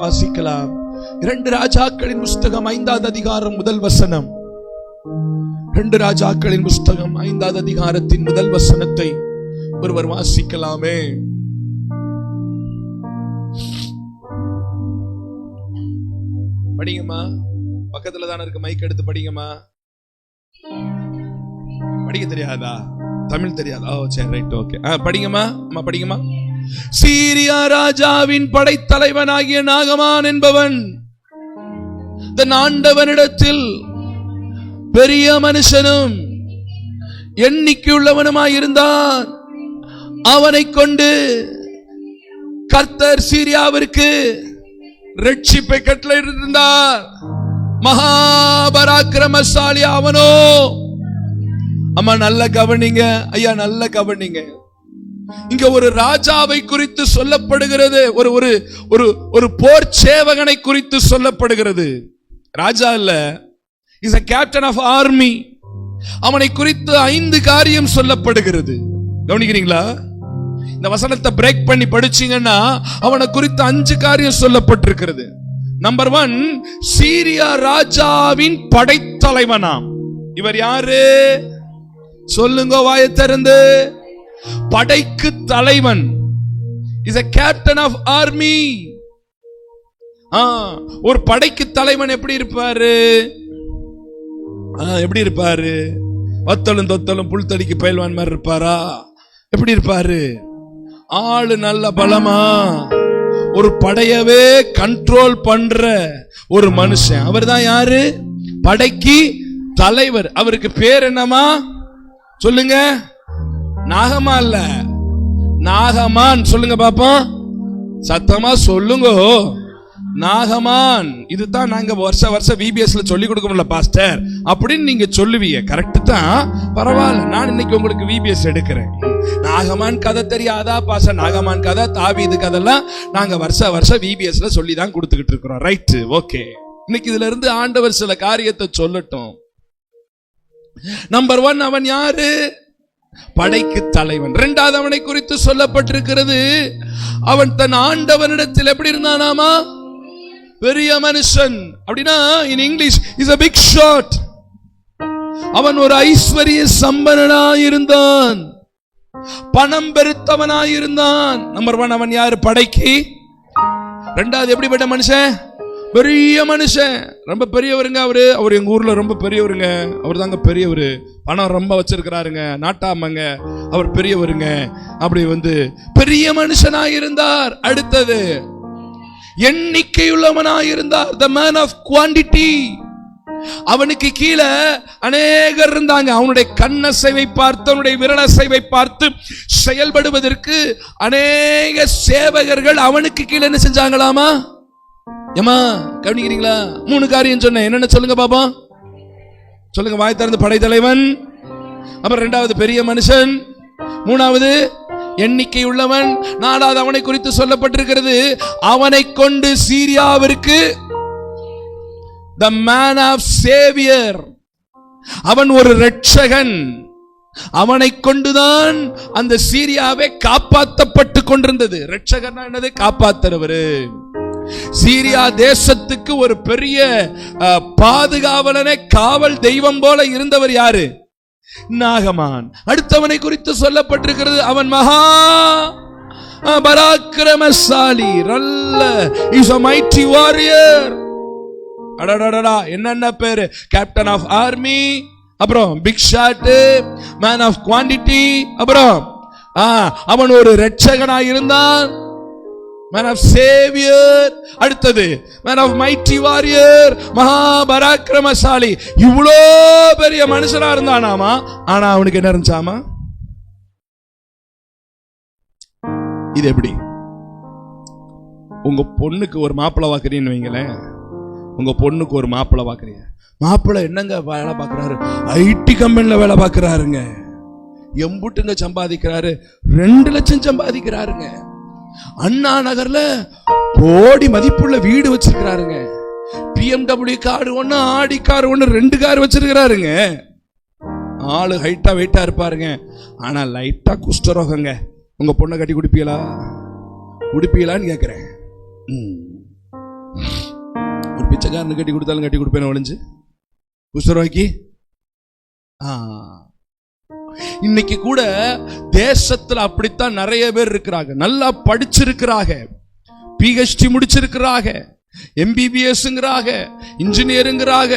வாசிக்கலாம். 2 ராஜாக்களின் புஸ்தகம் 5வது அதிகாரம் முதல் வசனம். 2 ராஜாக்களின் புஸ்தகம் 5வது அதிகாரத்தின் முதல் வசனத்தை ஒருவர் வாசிக்கலாமே? படிங்கம்மா. பக்கத்துல தானே இருக்கு, மைக் எடுத்து படிங்கம்மா. படிக்க தெரியாதா? தமிழ் தெரியாதா? ஓ சரி, ரைட், ஓகே. படிங்கம்மா, அம்மா படிங்கம்மா. சீரியா ராஜாவின் படைத்தலைவனாகிய நாகமான் என்பவன் தன் ஆண்டவனிடத்தில் பெரிய மனுஷனும் எண்ணிக்கையுள்ளவனுமாயிருந்தான். அவனை கொண்டு கர்த்தர் சீரியாவிற்கு ரட்சிப்பை கட்டளையிட்டிருந்தார். மகாபராக்கிரமசாலி அவனோ. அம்மா நல்ல கவனிங்க ஐயா, நல்ல கவனிங்க. இங்க ஒரு ராஜாவை குறித்து சொல்லப்படுகிறது, ஒரு ஒரு ஒரு ஒரு போர் சேவகனை குறித்து சொல்லப்படுகிறது. ராஜா இல்ல, is a captain of army. அவனை குறித்து 5 காரியம் சொல்லப்படுகிறது. கவனிக்கிறீங்களா? இந்த வசனத்தை பிரேக் பண்ணி படிச்சீங்கன்னா அவனை குறித்து 5 காரியம் சொல்லப்பட்டிருக்கிறது. நம்பர் 1, சீரியா ராஜாவின் படைத்தலைவனாம். இவர் யாரு? சொல்லுங்க வாயை திறந்து. படைக்கு தலைவன். Is a captain of army. ஒரு படைக்கு தலைவன் எப்படி இருப்பாரு? எப்படி இருப்பாரு? வத்தலும் தொத்தலும் புல்தடிக்கு பயில்வான் மாதிரி இருப்பாரா? எப்படி இருப்பாரு? ஆளு நல்ல பலமா, ஒரு படையவே கண்ட்ரோல் பண்ற ஒரு மனுஷன். அவர் தான் யாரு? படைக்கு தலைவர். அவருக்கு பேர் என்னமா? சொல்லுங்க. நாகமா இல்ல, நாகமான். சொல்லுங்க பாப்போம், சத்தமா சொல்லுங்க. நாகமான். இதுதான் நாங்க வருஷம் விபிஎஸ்ல சொல்லி கொடுக்க முடியல பாஸ்டர் அப்படின்னு நீங்க சொல்லுவீங்க. கரெக்ட் தான், பரவாயில்ல. நான் இன்னைக்கு உங்களுக்கு விபிஎஸ் எடுக்கிறேன். நாகமான் கதை தெரியாதா பாஸ்டர்? நாகமான் கதை, தாவீது கதைலாம் நாங்க வருஷம் விபிஎஸ்ல சொல்லி தான் கொடுத்துக்கிட்டு இருக்கிறோம். Right, okay. இன்னைக்கு இதுல இருந்து ஆண்டவர் சில காரியத்தை சொல்லட்டும். நம்பர் 1, அவன் யாரு? படைக்கு தலைவன். 2வது அவனை குறித்து சொல்லப்பட்டிருக்கிறது, அவன் தன் ஆண்டவனிடத்தில் எப்படி இருந்தானாமா? பெரிய மனுஷன். அப்படின்னா in English is a big shot. அவன் ஒரு ஐஸ்வரிய சம்பன்னனாயிருந்தான், பணம் பெருத்தவனாயிருந்தான். நம்பர் 1 அவன் யாரு? படைக்கு. 2வது எப்படிப்பட்ட மனுஷன்? பெரிய மனுஷன், ரொம்ப பெரியவருங்க. அவரு எங்க ஊர்ல ரொம்ப பெரியவருங்க. அவர் தாங்க பெரியவரு, பணம் ரொம்ப வச்சிருக்கிறாருங்க, நாட்டாமங்க, அவர் பெரியவருங்க. அப்படி பெரிய மனுஷனாயிருந்தார். அடுத்தது எண்ணிக்கையுள்ளவனாயிருந்தார், the man of quantity. அவனுக்கு கீழே அநேகர் இருந்தாங்க. அவனுடைய கண்ணசைவை பார்த்து, அவனுடைய விரலசைவை பார்த்து செயல்படுவதற்கு அநேக சேவகர்கள் அவனுக்கு கீழே என்ன செஞ்சாங்களாமா? ஏமா கவனிக்கிறீங்களா? 3 காரியம் சொன்னேன். என்னென்ன சொல்லுங்க பாப்பா? சொல்லுங்க வாய் திறந்து. படைத்தலைவன், அப்புறம் 2வது பெரிய மனுஷன், 3வது எண்ணிக்கை உள்ளவன், 4வது அவனை குறித்து சொல்லப்பட்டிருக்கிறது, அவனை கொண்டு சீரியாவிற்கு the man of savior. அவன் ஒரு இரட்சகன். அவனை கொண்டுதான் அந்த சீரியாவை காப்பாற்றப்பட்டு கொண்டிருந்தது. இரட்சகன் என்னது? காப்பாத்துறவரு. சீரியா தேசத்துக்கு ஒரு பெரிய பாதுகாவலனை, காவல் தெய்வம் போல இருந்தவர் யாரு? நாகமான். அடுத்தவனை குறித்து சொல்லப்பட்டிருக்கிறது, அவன் மகா பராக்கிரமசாலி. Is a mighty warrior. அடடடடா, என்னென்ன பேரு? கேப்டன் ஆஃப் ஆர்மி, அப்புறம் big shot, man of quantity, அப்புறம் அவன் ஒரு இரட்சகனாய் இருந்தான், man of savior. அடுத்தது man of mighty warrior, மகாபராக்கிரமசாலி. இவ்வளோ பெரிய மனுஷனா இருந்தானாமா, ஆனா அவனுக்கு என்ன இருந்துச்சாமா? இது எப்படி? உங்க பொண்ணுக்கு ஒரு மாப்பிள்ளை வாக்குறீன்னு வைங்களேன். உங்க பொண்ணுக்கு ஒரு மாப்பிள்ளை வாக்குறீங்க. மாப்பிள்ளை என்னங்க வேலை பார்க்கிறாரு? ஐடி கம்பெனில வேலை பார்க்கிறாருங்க. எம்புட்டுங்க சம்பாதிக்கிறாரு? 2 லட்சம் சம்பாதிக்கிறாருங்க. அண்ணா நகர்ல கோடி மதிப்புள்ள வீடு வச்சிருக்கிறாருங்க. BMW car 1, Audi car 1, 2 car வச்சிருக்கிறாருங்க. ஆளு ஹைட்டா வெயிட்டா இருப்பாருங்க. ஆனா லைட்டா குஷ்டரோகங்க. உங்க பொண்ணை கட்டி குடிப்பீங்களா? குடிப்பீங்களான்னு கேட்கிறேன். பிச்சைக்காரனு கட்டி கொடுத்தாலும் கட்டி கொடுப்பேன் ஒளிஞ்சு குஷ்டரோகி. இன்னைக்கு கூட தேசத்துல அப்படித்தான் நிறைய பேர் இருக்கிறாங்க. நல்லா படிச்சிருக்கிறாங்க, PhD முடிச்சிருக்கிறாங்க, MBBSங்கிறாங்க, இன்ஜினியருங்கிறாங்க,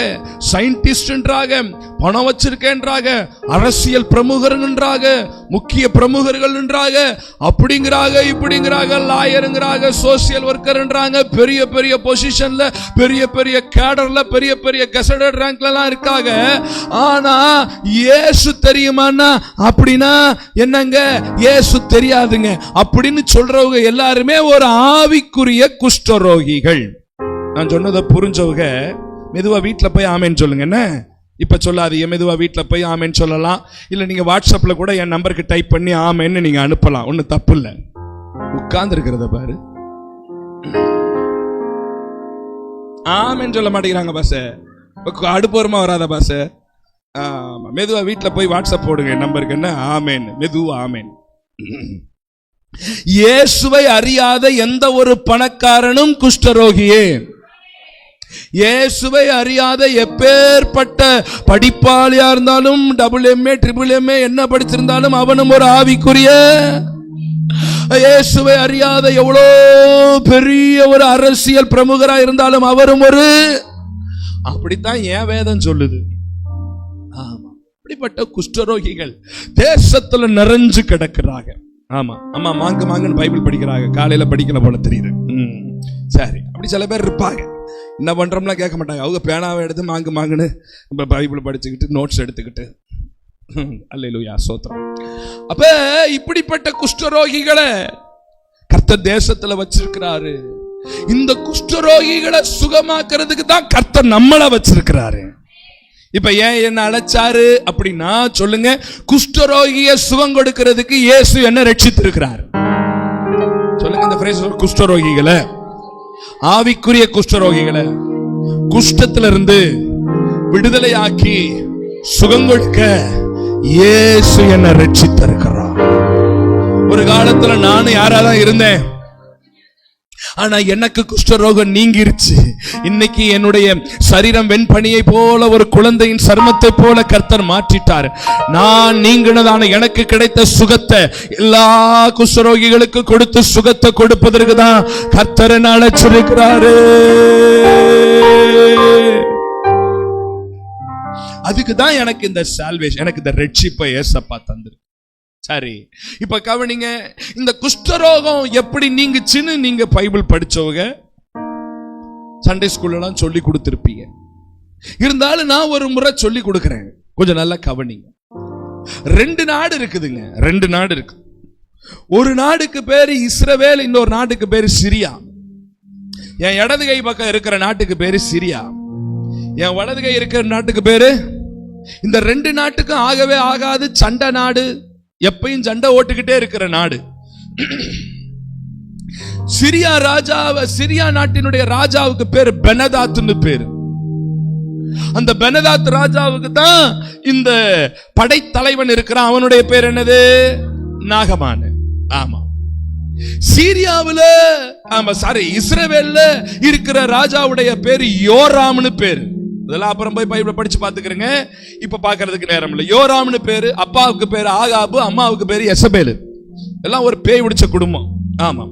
சயின்டிஸ்ட்ன்றாங்க, பணம் வச்சிருக்கேன்றாங்க, அரசியல் பிரமுகர்ன்றாங்க, முக்கிய பிரமுகர்கள்ன்றாங்க, அப்படிங்கிறாங்க, இப்படிங்கிறாங்க, லாயருங்கிறாங்க, சோசியல் ஒர்க்கர்ன்றாங்க, பெரிய பெரிய பொசிஷன்ல, பெரிய பெரிய கேடர்ல, பெரிய பெரிய கெசடட் ரேங்க்ல எல்லாம் இருக்காங்க. ஆனா இயேசு தெரியுமான்னா அப்படின்னா என்னங்க, இயேசு தெரியாதுங்க அப்படின்னு சொல்றவங்க எல்லாருமே ஒரு ஆவிக்குரிய குஷ்டரோகிகள். நான் சொன்னதை புரிஞ்சவங்க மெதுவா வீட்டுல போய் ஆமேன்னு சொல்லுங்க. என்ன இப்ப சொல்லாதீங்க, மெதுவா வீட்டுல போய் ஆமேன்னு சொல்லலாம். இல்ல நீங்க வாட்ஸ்அப்ல கூட என் நம்பருக்கு டைப் பண்ணி ஆமேன்னு நீங்க அனுப்பலாம், ஒன்னும் தப்பு இல்ல. உட்கார்ந்து இருக்கிறத பாரு, ஆமேன்னு சொல்ல மாட்டேங்கிறாங்க பாச. அடுப்போரமா வராத பாச. மெதுவா வீட்டுல போய் வாட்ஸ்அப் போடுங்க நம்பருக்கு, என்ன ஆமேன்னு, மெதுவா ஆமேன். இயேசுவை அறியாத எந்த ஒரு பணக்காரனும் குஷ்டரோகியே. இயேசுவை அறியாத எப்பேற்பட்ட படிப்பாளியா இருந்தாலும், AA, MA என்ன படிச்சிருந்தாலும் அவனும் ஒரு ஆவிக்குரிய. இயேசுவை அறியாத எவ்வளோ பெரிய ஒரு அரசியல் பிரமுகரா இருந்தாலும் அவரும் ஒரு. அப்படித்தான் ஏன் வேதம் சொல்லுது. அப்படிப்பட்ட குஷ்டரோகிகள் தேசத்துல நிறைஞ்சு கிடக்கிறாங்க. ஆமா அம்மா மாங்கு மாங்குன்னு பைபிள் படிக்கிறாங்க, காலையில படிக்கல போல தெரியுது. சரி, அப்படி சில பேர் இருப்பாங்க. என்ன பண்றோம்லாம் கேட்க மாட்டாங்க, அவங்க பேனாவை எடுத்து மாங்கு மாங்குன்னு பைபிள் படிச்சுக்கிட்டு நோட்ஸ் எடுத்துக்கிட்டு. அல்லேலூயா, ஸ்தோத்திரம். அப்ப இப்படிப்பட்ட குஷ்டரோகிகளை கர்த்தர் தேசத்துல வச்சிருக்கிறாரு. இந்த குஷ்டரோகிகளை சுகமாக்குறதுக்கு தான் கர்த்தர் நம்மள வச்சிருக்கிறாரு. இப்ப ஏன் என்ன அழைச்சாரு அப்படின்னா சொல்லுங்க, குஷ்டரோகிய சுகம் கொடுக்கிறதுக்கு இயேசு என்ன ரட்சித்திருக்கிறார் சொல்லுங்க. இந்த பிரைஸ், குஷ்டரோகிகளை, ஆவிக்குரிய குஷ்டரோகிகளை குஷ்டத்துல இருந்து விடுதலை ஆக்கி சுகம் கொடுக்க இயேசு என்ன ரட்சித்திருக்கிறார். ஒரு காலத்துல நானும் யாராதான் இருந்தேன், ஆனா எனக்கு குஷ்டரோகம் நீங்கிருச்சு. இன்னைக்கு என்னுடைய சரீரம் வெண்பனியை போல, ஒரு குழந்தையின் சர்மத்தை போல கர்த்தர் மாற்றிட்டார். நான் நீங்கினதான எனக்கு கிடைத்த சுகத்தை எல்லா குஷ்டரோகிகளுக்கு கொடுத்து சுகத்தை கொடுப்பதற்கு தான் கர்த்தர் அழைச்சிருக்கிறாரு. அதுக்கு தான் எனக்கு இந்த சால்வேஷன், எனக்கு இந்த ரட்சிப்பை ஏசப்பா தந்திருக்கு. சரி, இப்ப கவனிங்க, இந்த குஷ்டரோகம் எப்படி நீங்குச்சுன்னு நீங்க பைபிள் படிச்சவங்க சண்டே ஸ்கூல்லாம் சொல்லி கொடுத்திருப்பீங்க. இருந்தாலும் நான் ஒரு முறை சொல்லி கொடுக்கிறேன், கொஞ்சம் நல்லா கவனிங்க. 2 நாடு இருக்குதுங்க, 2 நாடு இருக்கு. ஒரு நாடுக்கு பேரு இஸ்ரவேல், இன்னொரு நாட்டுக்கு பேரு சிரியா. என் இடது கை பக்கம் இருக்கிற நாட்டுக்கு பேரு சிரியா, என் வலது கை இருக்கிற நாட்டுக்கு பேரு. இந்த 2 நாட்டுக்கும் ஆகவே ஆகாது, சண்டை நாடு, எப்பயும் சண்டை ஓட்டுக்கிட்டே இருக்கிற நாடு. சிரியா ராஜாவை, சிரியா நாட்டினுடைய ராஜாவுக்கு பேரு பெனதாத்னு பேரு. அந்த பெனதாத் ராஜாவுக்கு தான் இந்த படைத்தலைவன் இருக்கிறான், அவனுடைய பேர் என்னது, நாகமான். ஆமா, சீரியாவுல, ஆமா சாரி, இஸ்ரவேல்ல இருக்கிற ராஜாவுடைய பேரு யோராம்னு பேரு. இதெல்லாம் அப்புறம் போய் பைபிளை படிச்சு பாத்துக்கிறேங்க, இப்ப பாக்குறதுக்கு நேரம் இல்லை. யோராம்னு பேரு, அப்பாவுக்கு பேரு ஆகாபு, அம்மாவுக்கு பேரு எசபேலு. எல்லாம் ஒரு பேய் பிடிச்ச குடும்பம். ஆமா,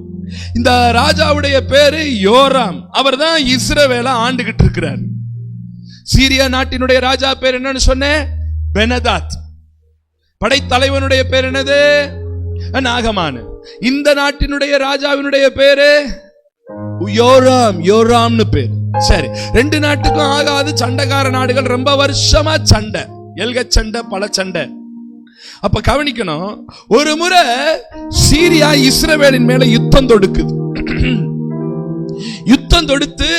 இந்த ராஜாவுடைய பேரு யோராம். அவர் தான் இஸ்ரவேலை ஆண்டுகிட்டு இருக்கிறார். சீரியா நாட்டினுடைய ராஜா பேர் என்னன்னு சொன்னேன், பெனதாத். படைத்தலைவனுடைய பேர் என்னது, நாகமான். இந்த நாட்டினுடைய ராஜாவினுடைய பேரு யோராம், யோராம்னு பேரு. சரி, 2 நாட்டுக்கும் ஆகாது, சண்டைக்கார நாடுகள், ரொம்ப வருஷமா சண்டை, எல்க சண்டை, பல சண்டை. அப்ப கவனிக்கணும், ஒரு முறை சீரியா இஸ்ரவேலின் மேல யுத்தம் தொடுக்குது. யுத்தம் தொடுத்து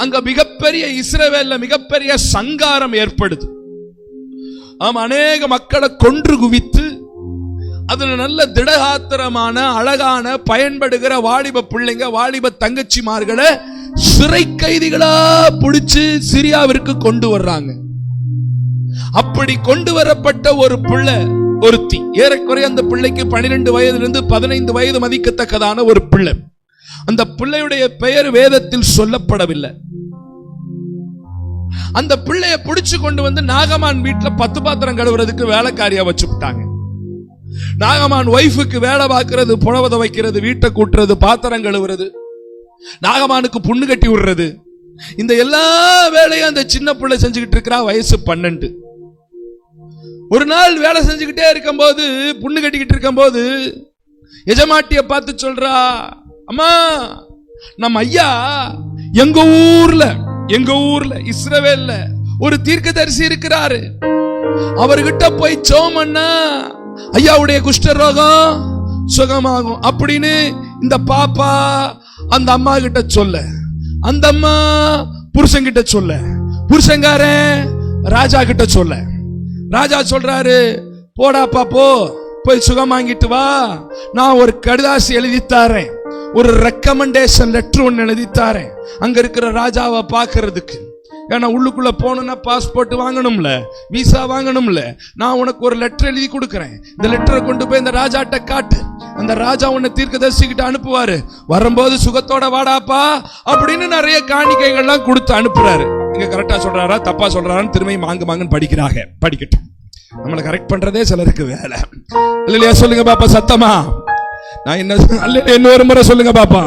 அங்க மிகப்பெரிய, இஸ்ரவேல்ல மிகப்பெரிய சங்காரம் ஏற்படுது. ஆமா, அநேக மக்களை கொன்று குவித்து, அதுல நல்ல திடகாத்திரமான அழகான பயன்படுகிற வாலிப பிள்ளைங்க, வாலிப தங்கச்சிமார்களை சிறை கைதிகளா பிடிச்சு சிரியாவிற்கு கொண்டு வர்றாங்க. அப்படி கொண்டு வரப்பட்ட ஒரு பிள்ளை ஒருத்தி, ஏறக்குறைய அந்த பிள்ளைக்கு 12 வயதிலிருந்து 15 வயது மதிக்கத்தக்கதான ஒரு பிள்ளை. அந்த பிள்ளையுடைய பெயர் வேதத்தில் சொல்லப்படவில்லை. அந்த பிள்ளைய பிடிச்சு கொண்டு வந்து நாகமான் வீட்டுல 10 பாத்திரம் கழுவுறதுக்கு வேலைக்காரியா வச்சு விட்டாங்க. நாகமான் ஒய்ஃபுக்கு வேலை பார்க்கறது, புடவை துவைக்கிறது, வீட்டை கூட்டுறது, பாத்திரம் கழுவுறது, நாகமானுக்கு புண்ணு கட்டி விடுறது, இந்த எல்லா வேலையும் அந்த சின்ன பிள்ளை செஞ்சுக்கிட்டு இருக்கிறா. வயசு 12. ஒரு நாள் வேலை செஞ்சுக்கிட்டே இருக்கும் போது, புண்ணு கட்டிக்கிட்டு இருக்கும் போது எஜமாட்டிய பார்த்து சொல்றா, அம்மா நம்ம ஐயா எங்க ஊர்ல இஸ்ரவேல்ல ஒரு தீர்க்கதரிசி இருக்கிறாரு, அவர்கிட்ட போய் சோமன்னா ஐயாவுடைய குஷ்டரோகம் சுகமாகும் அப்படின்னு இந்த பாப்பா அந்த அம்மா கிட்ட சொல்ல, அந்த அம்மா புருஷன் கிட்ட சொல்ல, புருஷங்காரன் ராஜா கிட்ட சொல்ல. ராஜா சொல்றாரு, போடாப்பா போய் சுகம் வாங்கிட்டு வா, நான் ஒரு கடிதாசி எழுதித்தாரேன், ஒரு ரெக்கமெண்டேஷன் லெட்டர் ஒன்னு எழுதித்தாரேன் அங்க இருக்கிற ராஜாவை பாக்குறதுக்கு. ஏன்னா உள்ளுக்குள்ள போகணும்னா பாஸ்போர்ட் வாங்கணும்ல, விசா வாங்கணும்ல. நான் உனக்கு ஒரு லெட்டர் எழுதி கொடுக்கறேன், இந்த லெட்டரை கொண்டு போய் இந்த ராஜாட்ட காட்டு, அந்த ராஜா உன்னை தீர்க்கதரிசிகிட்ட அனுப்புவாரு, வரும்போது சுகத்தோட வாடாப்பா அப்படின்னு நிறைய காணிக்கைகள்லாம் கொடுத்து அனுப்புறாரு. இங்க கரெக்டா சொல்றாரா தப்பா சொல்றாரான்னு திரும்பி மாங்குன்னு படிக்கட்டும். நம்மளை கரெக்ட் பண்றதே சிலருக்கு வேலை இல்லையா? சொல்லுங்க பாப்பா சத்தமா. நான் என்ன இன்னொரு முறை சொல்லுங்க பாப்பா.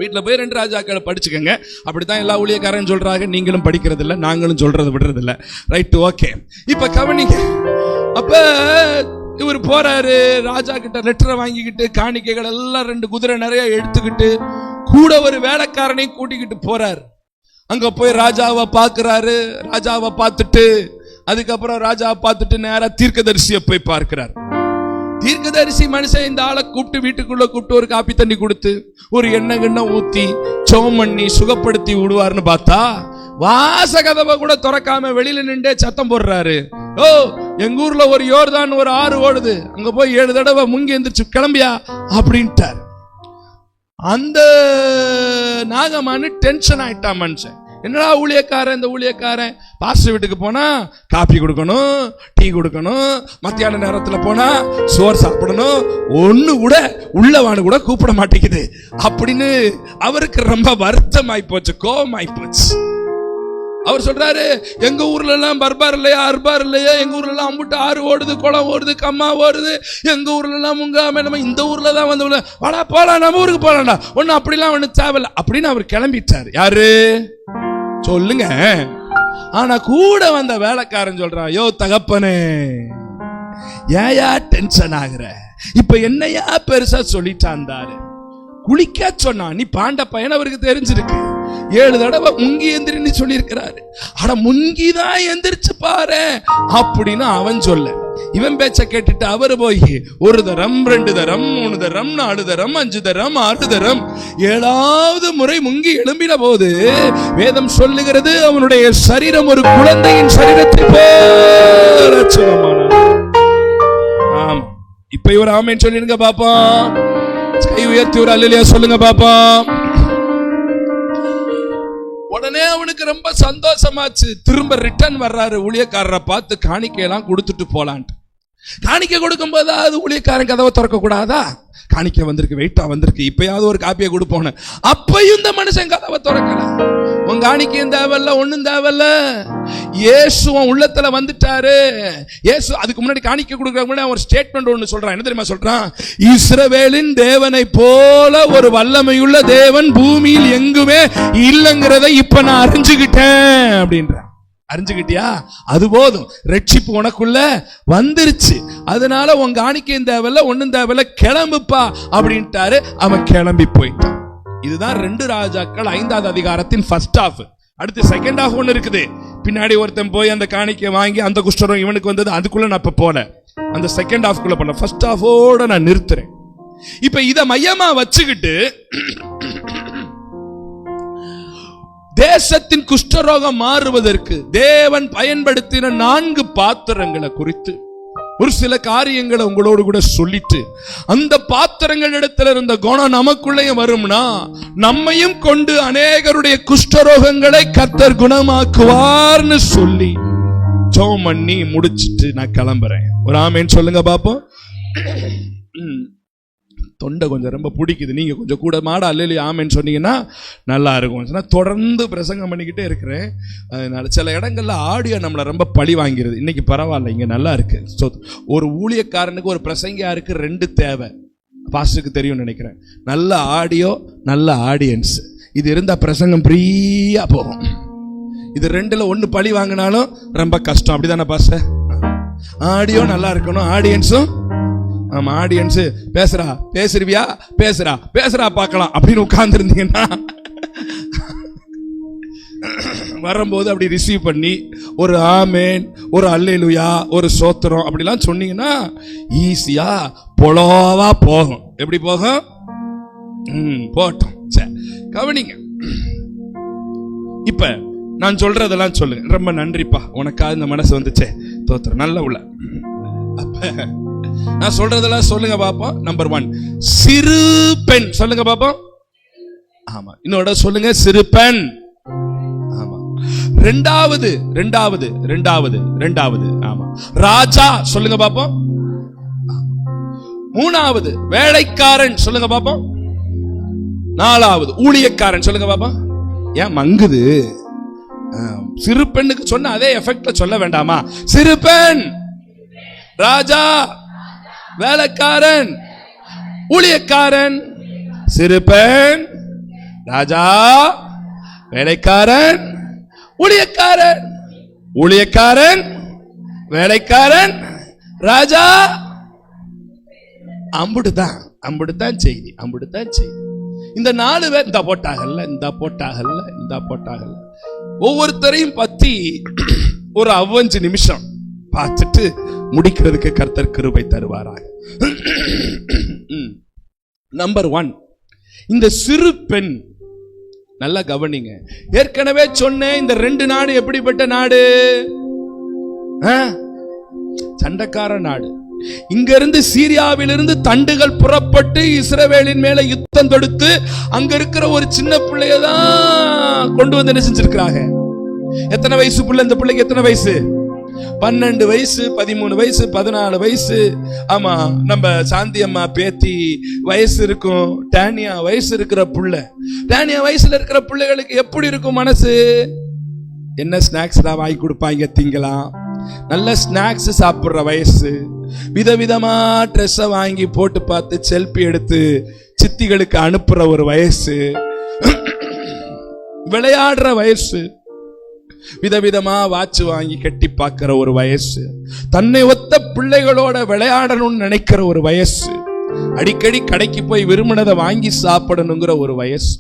வீட்டுல போய் 2 ராஜாக்களை படிச்சுக்கங்க. அப்படித்தான் எல்லா ஊழியக்காரன் சொல்றாங்க. நீங்களும் படிக்கிறது இல்ல, நாங்களும் சொல்றது விடுறது இல்ல. Right, okay. இப்ப கவனிங்க. அப்ப இவர் போறாரு, ராஜா கிட்ட லெட்டரை வாங்கிக்கிட்டு காணிக்கைகள் எல்லாம் 2 குதிரை நிறைய எடுத்துக்கிட்டு கூட ஒரு வேலைக்காரனை கூட்டிக்கிட்டு போறாரு. அங்க போய் ராஜாவை பாக்குறாரு. ராஜாவை பார்த்துட்டு அதுக்கப்புறம் ராஜாவை பார்த்துட்டு நேரா தீர்க்கதரிசியை போய் பார்க்கிறார். தீர்க்கதரிசி மனுஷன் இந்த ஆளை கூப்பிட்டு வீட்டுக்குள்ள கூப்பிட்டு ஒரு காப்பி தண்ணி கொடுத்து ஒரு எண்ணெய் ஊத்தி சோம் பண்ணி சுகப்படுத்தி விடுவார்னு பார்த்தா வாச கதவை கூட திறக்காம வெளியில நின்றே சத்தம் போடுறாரு. ஓ, எங்க ஊர்ல ஒரு யோர்தான் ஒரு ஆறு ஓடுது, அங்க போய் 7 தடவை முங்கி எந்திரிச்சு கிளம்பியா அப்படின்ட்டார். அந்த நாகமானு டென்ஷன் ஆயிட்டான் மனுஷன். என்னடா ஊழியக்காரன், இந்த ஊழியக்காரன் பாஸ்டர் வீட்டுக்கு போனா காப்பி கொடுக்கணும், டீ கொடுக்கணும், மத்தியான நேரத்துல போனா சோறு சாப்பிடணும், ஒண்ணு கூட உள்ளவானு கூட கூப்பிட மாட்டேங்குது அப்படின்னு அவருக்கு ரொம்ப வருத்தம் ஆயிப்போச்சு, கோபம் ஆயிப்போச்சு. அவர் சொல்றாரு, எங்க ஊர்ல எல்லாம் பர்பார் இல்லையா, அர்பார் இல்லையா, எங்க ஊர்ல எல்லாம் அம்புட்டு ஆறு ஓடுது, குளம் ஓடுது, கம்மா ஓடுது, எங்க ஊர்ல எல்லாம் முங்காம நம்ம இந்த ஊர்ல தான் வந்து வாடா போலாம், நம்ம ஊருக்கு போலாம்டா, ஒண்ணு அப்படிலாம் ஒண்ணு தேவையில்ல அப்படின்னு அவர் கிளம்பிட்டார். யாரு சொல்லுங்க. ஆனா கூட வந்த வேலைக்காரன் சொல்றான், யோ தகப்பனே, ஏயா டென்ஷன் ஆகுற, இப்ப என்னையா பெருசா சொல்லிட்டாந்தாரு, குளிக்க சொன்னா நீ பாண்ட பையன் அவருக்கு தெரிஞ்சிருக்கு, 7 தடவை முங்கி எந்திரின்னு சொல்லி இருக்கிறாரு, அட முங்கிதான் எந்திரிச்சு பாரு அப்படின்னு அவன் சொல்ல, இவன் பேச்ச கேட்டுட்டு அவரு போய் 1 தரம் 2 தரம் 3 தரம் 4 தரம் 5 தரம் 6 தரம் 7வது முறை முங்கி எழும்பின போது வேதம் சொல்லுகிறது, அவனுடைய சரீரம் ஒரு குழந்தையின் சரீரத்தை போல சுகமானது. ஆமா, இப்ப இவர் ஆமென் சொல்லிடுங்க பாப்பா, கை உயர்த்தி ஒரு அல்லேலூயா சொல்லுங்க பாப்பா. உடனே அவனுக்கு ரொம்ப சந்தோஷமாச்சு. திரும்ப ரிட்டர்ன் வர்றாரு, ஊழியக்காரரை பார்த்து காணிக்கையெல்லாம் கொடுத்துட்டு போலான்ட்டு. காணிக்கை கொடுக்கும் போது அது ஊழியக்காரன் கதவை திறக்க கூடாதா, காணிக்கை வந்திருக்கு, வெயிட்டா வந்திருக்கு, இப்பயாவது ஒரு காப்பியை கொடுப்போன்னு. அப்பயும் இந்த மனுஷன் கதவை திறக்கல. உன் காணிக்கையும் தேவையில்ல, ஒண்ணும் தேவையில்ல, இயேசு உள்ளத்துல வந்துட்டாரு. இயேசு அதுக்கு முன்னாடி காணிக்கை கொடுக்கறதுக்கு முன்னாடி ஒரு ஸ்டேட்மெண்ட் ஒன்னு சொல்றான். என்ன தெரியுமா சொல்றான்? இஸ்ரவேலின் தேவனை போல ஒரு வல்லமையுள்ள தேவன் பூமியில் எங்குமே இல்லைங்கிறத இப்ப நான் அறிஞ்சுக்கிட்டேன் அப்படின்றான். அறிஞ்சுக்கிட்டியா? அது போதும், ரட்சிப்பு உனக்குள்ள வந்துருச்சு. அதனால உன் காணிக்கையும் தேவையில்ல, ஒண்ணும் தேவையில்ல, கிளம்புப்பா அப்படின்ட்டாரு. அவன் கிளம்பி போயிட்டான். இதுதான் 2 ராஜாக்கள் 5வது அதிகாரத்தின் ஃபர்ஸ்ட் ஹாஃப். அடுத்து செகண்ட் ஹாஃப் ஒன்னு இருக்குது. பின்னாடி ஒருத்தன் போய் அந்த காணிக்கை வாங்கி அந்த குஷ்டரோகம் இவனுக்கு வந்தது, அதுக்குள்ள நான் இப்ப போல அந்த செகண்ட் ஹாஃப் குள்ள போல, ஃபர்ஸ்ட் ஹாஃபோட நான் நிறுத்துறேன். இப்ப இத மையமா வச்சுக்கிட்டு தேசத்தின் குஷ்டரோகம் மாறுவதற்கு தேவன் பயன்படுத்தின 4 பாத்திரங்களை குறித்து ஒரு சில காரியங்களை உங்களோடு கூட சொல்லிட்டு, அந்த பாத்திரங்கள் இடத்துல இருந்த குணம் நமக்குள்ளேயும் வரும்னா நம்மையும் கொண்டு அநேகருடைய குஷ்டரோகங்களை கர்த்தர் குணமாக்குவார்னு சொல்லி ஜெபம் பண்ணி முடிச்சிட்டு நான் கிளம்புறேன். ஒரு ஆமென் சொல்லுங்க பாப்போம். தொண்டை கொஞ்சம் ரொம்ப பிடிக்குது, நீங்க கொஞ்சம் கூட மாட அல்லையா ஆமேன்னு சொன்னீங்கன்னா நல்லா இருக்கும். தொடர்ந்து பிரசங்கம் பண்ணிக்கிட்டே இருக்கிறேன். அதனால சில இடங்கள்ல ஆடியோ நம்மளை ரொம்ப பழி வாங்கிறது. இன்னைக்கு பரவாயில்ல, இங்க நல்லா இருக்கு. ஒரு ஊழியக்காரனுக்கு ஒரு பிரசங்கியாருக்கு 2 தேவை. பாஸ்டருக்கு தெரியும் நினைக்கிறேன். நல்ல ஆடியோ, நல்ல ஆடியன்ஸ். இது இருந்தா பிரசங்கம் ஃப்ரீயா போகும். இது 2ல 1 பழி வாங்கினாலும் ரொம்ப கஷ்டம். அப்படிதானே பாஸ்டர்? ஆடியோ நல்லா இருக்கணும், ஆடியன்ஸும். ஆமா, ஆடியன்ஸ் பேசுறியா பேசுறா பார்க்கலாம் அப்படின்னு உட்கார்ந்து இருந்தீங்கன்னா வரும்போது அப்படி ரிசீவ் பண்ணி ஒரு ஆமேன், ஒரு அல்லேலூயா, ஒரு சோத்திரம் அப்படிலாம் சொன்னீங்கன்னா ஈஸியா பொலோவா போகும். எப்படி போகும்? போட்டோம். சரி, கவனிங்க. இப்ப நான் சொல்றதெல்லாம் சொல்லுங்க. ரொம்ப நன்றிப்பா, உனக்காக இந்த மனசு வந்துச்சே, தோத்திரம், நல்ல உள்ள. அப்ப நான் சொல்றதெல்லாம் சொல்லுங்க பாப்போம். நம்பர் 1, சிறு பெண். சொல்லுங்க பாப்போம். ஆமா, இன்னொரு சொல்லுங்க, சிறு பெண். ஆமா. ரெண்டாவது ஆமா, ராஜா. சொல்லுங்க பாப்போம். 3வது வேலைக்காரன். சொல்லுங்க பாப்போம். 4வது ஊழியக்காரன். சொல்லுங்க பாப்போம். ஏன் மங்குது? சிறு பெண்ணுக்கு சொன்ன அதே எஃபெக்ட்ல சொல்ல வேண்டாமா? சிறு பெண், ராஜா, வேலைக்காரன், ஊழியக்காரன். சிறு பெண், ராஜா, வேலைக்காரன், ஊழியக்காரன், வேலைக்காரன், ராஜா. அம்புடுதான் செய்தி. இந்த 4 பேர் இந்த போட்டாகல்ல. ஒவ்வொருத்தரையும் பத்தி ஒரு 5 நிமிஷம் பார்த்துட்டு முடிக்கிறதுக்கு கர்த்தர் கிருபை தருவாராக. நம்பர் 1, இந்த சிறு பெண். நல்லா கவனிங்க. ஏற்கனவே சொன்னேன், இந்த 2 நாடு எப்படிப்பட்ட நாடு? சண்டைக்கார நாடு. இங்க இருந்து சீரியாவிலிருந்து தண்டுகள் புறப்பட்டு இஸ்ரவேலின் மேல யுத்தம் தொடுத்து அங்க இருக்கிற ஒரு சின்ன பிள்ளையதான் கொண்டு வந்து என்ன செஞ்சிருக்கிறாங்க? எத்தனை வயசு பிள்ளை? இந்த பிள்ளைக்கு எத்தனை வயசு? 12 வயசு, 13 வயசு, 14 வயசு. ஆமா, நம்ம சாந்தி அம்மா பேத்தி வயசு இருக்கும். டேனியா வயசு இருக்கிற பிள்ளை. டேனியா வயசுல இருக்கிற பிள்ளைகளுக்கு எப்படி இருக்கும் மனசு? என்ன ஸ்நாக்ஸ் தான் வாங்கி கொடுப்பாங்க, திங்கலாம். நல்ல ஸ்நாக்ஸ் சாப்பிடுற வயசு. விதவிதமா ட்ரெஸ் வாங்கி போட்டு பார்த்து செல்ஃபி எடுத்து சித்திகளுக்கு அனுப்புற ஒரு வயசு. விளையாடுற வயசு. விதவிதமா வாட்ச் வாங்கி கட்டி பார்க்கிற ஒரு வயசு. தன்னை ஒத்த பிள்ளைகளோட விளையாடணும்னு நினைக்கிற ஒரு வயசு. அடிக்கடி கடைக்கு போய் விரும்பினதை வாங்கி சாப்பிடணுங்கிற ஒரு வயசு.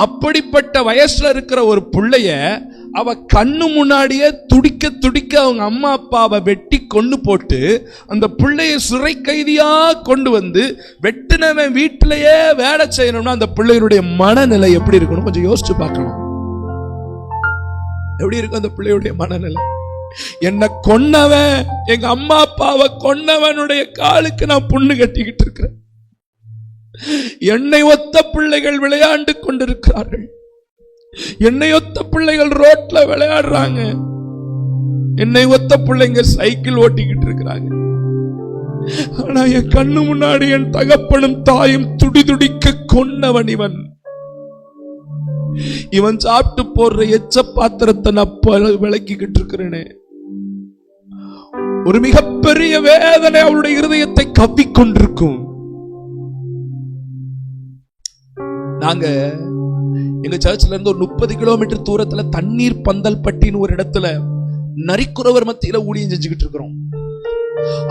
அப்படிப்பட்ட வயசுல இருக்கிற ஒரு பிள்ளைய அவ கண்ணு முன்னாடியே துடிக்க அவங்க அம்மா அப்பாவை வெட்டி கொண்டு போட்டு அந்த பிள்ளைய சிறை கைதியா கொண்டு வந்து வெட்டினவன் வீட்டிலேயே வேலை செய்யணும்னா அந்த பிள்ளைகளுடைய மனநிலை எப்படி இருக்கணும் கொஞ்சம் யோசிச்சு பார்க்கணும். எப்படி இருக்கும் அந்த பிள்ளையுடைய மனநிலை? என்ன கொன்னவன், எங்க அம்மா அப்பாவை கொன்னவனுடைய காலுக்கு நான் புண்ணு கட்டிக்கிட்டு இருக்கிறேன். என்னை ஒத்த பிள்ளைகள் விளையாண்டு கொண்டிருக்கிறார்கள். என்னை ஒத்த பிள்ளைகள் ரோட்ல விளையாடுறாங்க. என்னை ஒத்த பிள்ளைங்க சைக்கிள் ஓட்டிக்கிட்டு இருக்கிறாங்க. ஆனா என் கண்ணு முன்னாடி என் தகப்பனும் தாயும் துடிதுடிக்க கொன்னவன் இவன். இவன் சாப்பிட்டு போடுற எச்ச பாத்திரத்தை நான் விளக்கிக்கிட்டு இருக்கிறேனே. ஒரு மிகப்பெரிய வேதனை அவருடைய இருதயத்தை கவ்விக்கொண்டிருக்கும். நாங்க எங்க சர்ச்ல இருந்து ஒரு 30 கிலோமீட்டர் தூரத்துல தண்ணீர் பந்தல் பட்டின்னு ஒரு இடத்துல நரிக்குறவர் மத்தியில ஊழியம் செஞ்சுக்கிட்டு இருக்கிறோம்.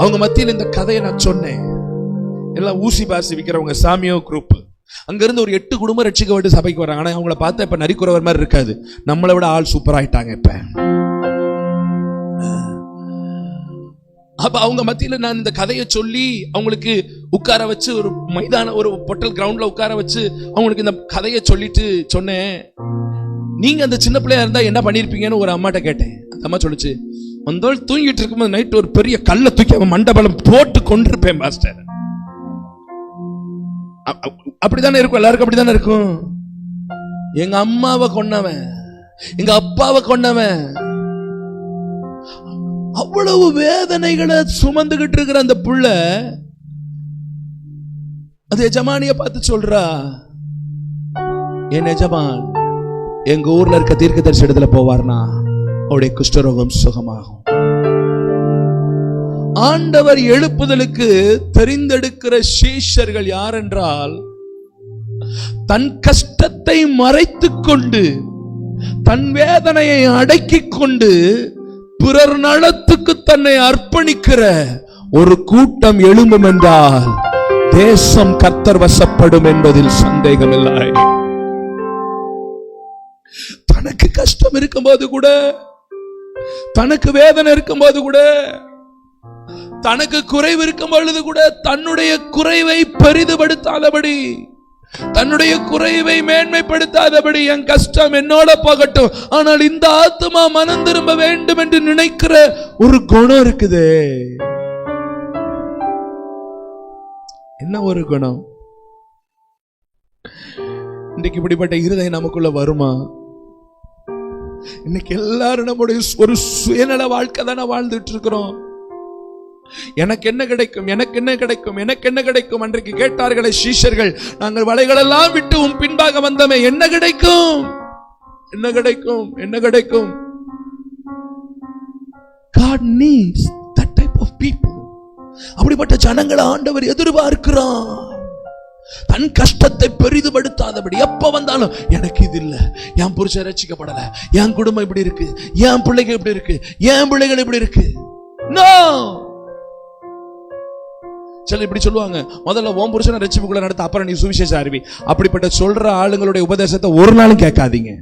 அவங்க மத்தியில இந்த கதையை நான் சொன்னேன். எல்லாம் ஊசி பாசி விக்கிறவங்க சாமியோ குரூப். அங்க இருந்து ஒரு 8 குடும்பம் ரட்சிக்கப்பட்டு சபைக்கு வராங்க. ஆனா அவங்கள பார்த்தா இப்ப நரிக்குறவர் மாதிரி இருக்காது. நம்மளை விட ஆள் சூப்பர் ஆயிட்டாங்க இப்ப. அப்ப அவங்க மத்தியில நான் இந்த கதையை சொல்லி அவங்களுக்கு உட்கார வச்சு ஒரு மைதான ஒரு பொட்டல் கிரவுண்ட்ல உட்கார வச்சு அவங்களுக்கு இந்த கதையை சொல்லிட்டு சொன்னேன், நீங்க அந்த சின்ன பிள்ளையா இருந்தா என்ன பண்ணிருப்பீங்கன்னு ஒரு அம்மாட்ட கேட்டேன். அந்த அம்மா சொல்லுச்சு, வந்தோள் தூங்கிட்டு இருக்கும்போது நைட்டு ஒரு பெரிய கல்லை தூக்கி அவன் மண்டபலம் போட்டு கொண்டிருப்பேன் மாஸ்டர். அப்படித்தானே இருக்கும், எல்லாருக்கும் அப்படித்தானே இருக்கும். எங்க அம்மாவை கொன்னவன், எங்க அப்பாவை கொன்னவன், அவ்வளவு வேதனைகளை சுமந்துகிட்டு இருக்கிற அந்த புள்ள அது எஜமானிய பார்த்து சொல்றா, என் எஜமான் எங்க ஊர்ல இருக்க தீர்க்கதரிசி இடத்துல போவார்னா அவருடைய குஷ்டரோகம் சுகமாகும். ஆண்டவர் எழுப்புதலுக்கு தெரிந்தெடுக்கிற சீஷர்கள் யார் என்றால், தன் கஷ்டத்தை மறைத்துக் கொண்டு தன் வேதனையை அடக்கிக் கொண்டு பிறர் நலத்துக்கு தன்னை அர்ப்பணிக்கிற ஒரு கூட்டம் எழும்பும் என்றால் தேசம் கர்த்தர் வசப்படும் என்பதில் சந்தேகமில்லை. தனக்கு கஷ்டம் இருக்கும்போது கூட, தனக்கு வேதனை இருக்கும்போது கூட, தனக்கு குறைவு இருக்கும் பொழுது கூட தன்னுடைய குறைவை பெரிதுபடுத்தாதபடி, தன்னுடைய குறைவை மேன்மைப்படுத்தாதபடி, என் கஷ்டம் என்னோட போகட்டும், ஆனால் இந்த ஆத்மா மனம் திரும்ப வேண்டும் என்று நினைக்கிற ஒரு குணம் இருக்குது. என்ன ஒரு குணம்? இன்னைக்கு இப்படிப்பட்ட இருதயம் நமக்குள்ள வருமா? இன்னைக்கு எல்லாரும் நம்முடைய ஒரு சுயநல வாழ்க்கை தானே வாழ்ந்துட்டு இருக்கிறோம். எனக்கு என்ன கிடைக்கும், எனக்கு என்ன கிடைக்கும், எனக்கு என்ன கிடைக்கும். அன்றைக்கு கேட்டார்களே சீஷர்கள், நாங்கள் வலைகளெல்லாம் விட்டு உன் பின்பாக வந்தோமே, என்ன கிடைக்கும், என்ன கிடைக்கும், என்ன கிடைக்கும்? God needs that type of people. அப்படிப்பட்ட ஜனங்களை ஆண்டவர் எதிர்பார்க்கிறான். தன் கஷ்டத்தை பெரிதுபடுத்தாதபடி, எப்ப வந்தாலும் எனக்கு இது இல்ல, என் புருஷன் ரட்சிக்கப்படல, என் குடும்பம் இப்படி இருக்கு, என் பிள்ளைகள் இப்படி இருக்கு, என் பிள்ளைகள் இப்படி இருக்கு. நோ. சில இப்படி சொல்லுவாங்க, முதல்ல உன் புருஷனை ரட்சிப்புக்குள்ள நடத்த, அப்புறம் நீ சுவிசேஷம் அறிவி. அப்படிப்பட்ட சொல்ற ஆளுங்களுடைய உபதேசத்தை ஒரு நாளும் கேட்காதீங்க.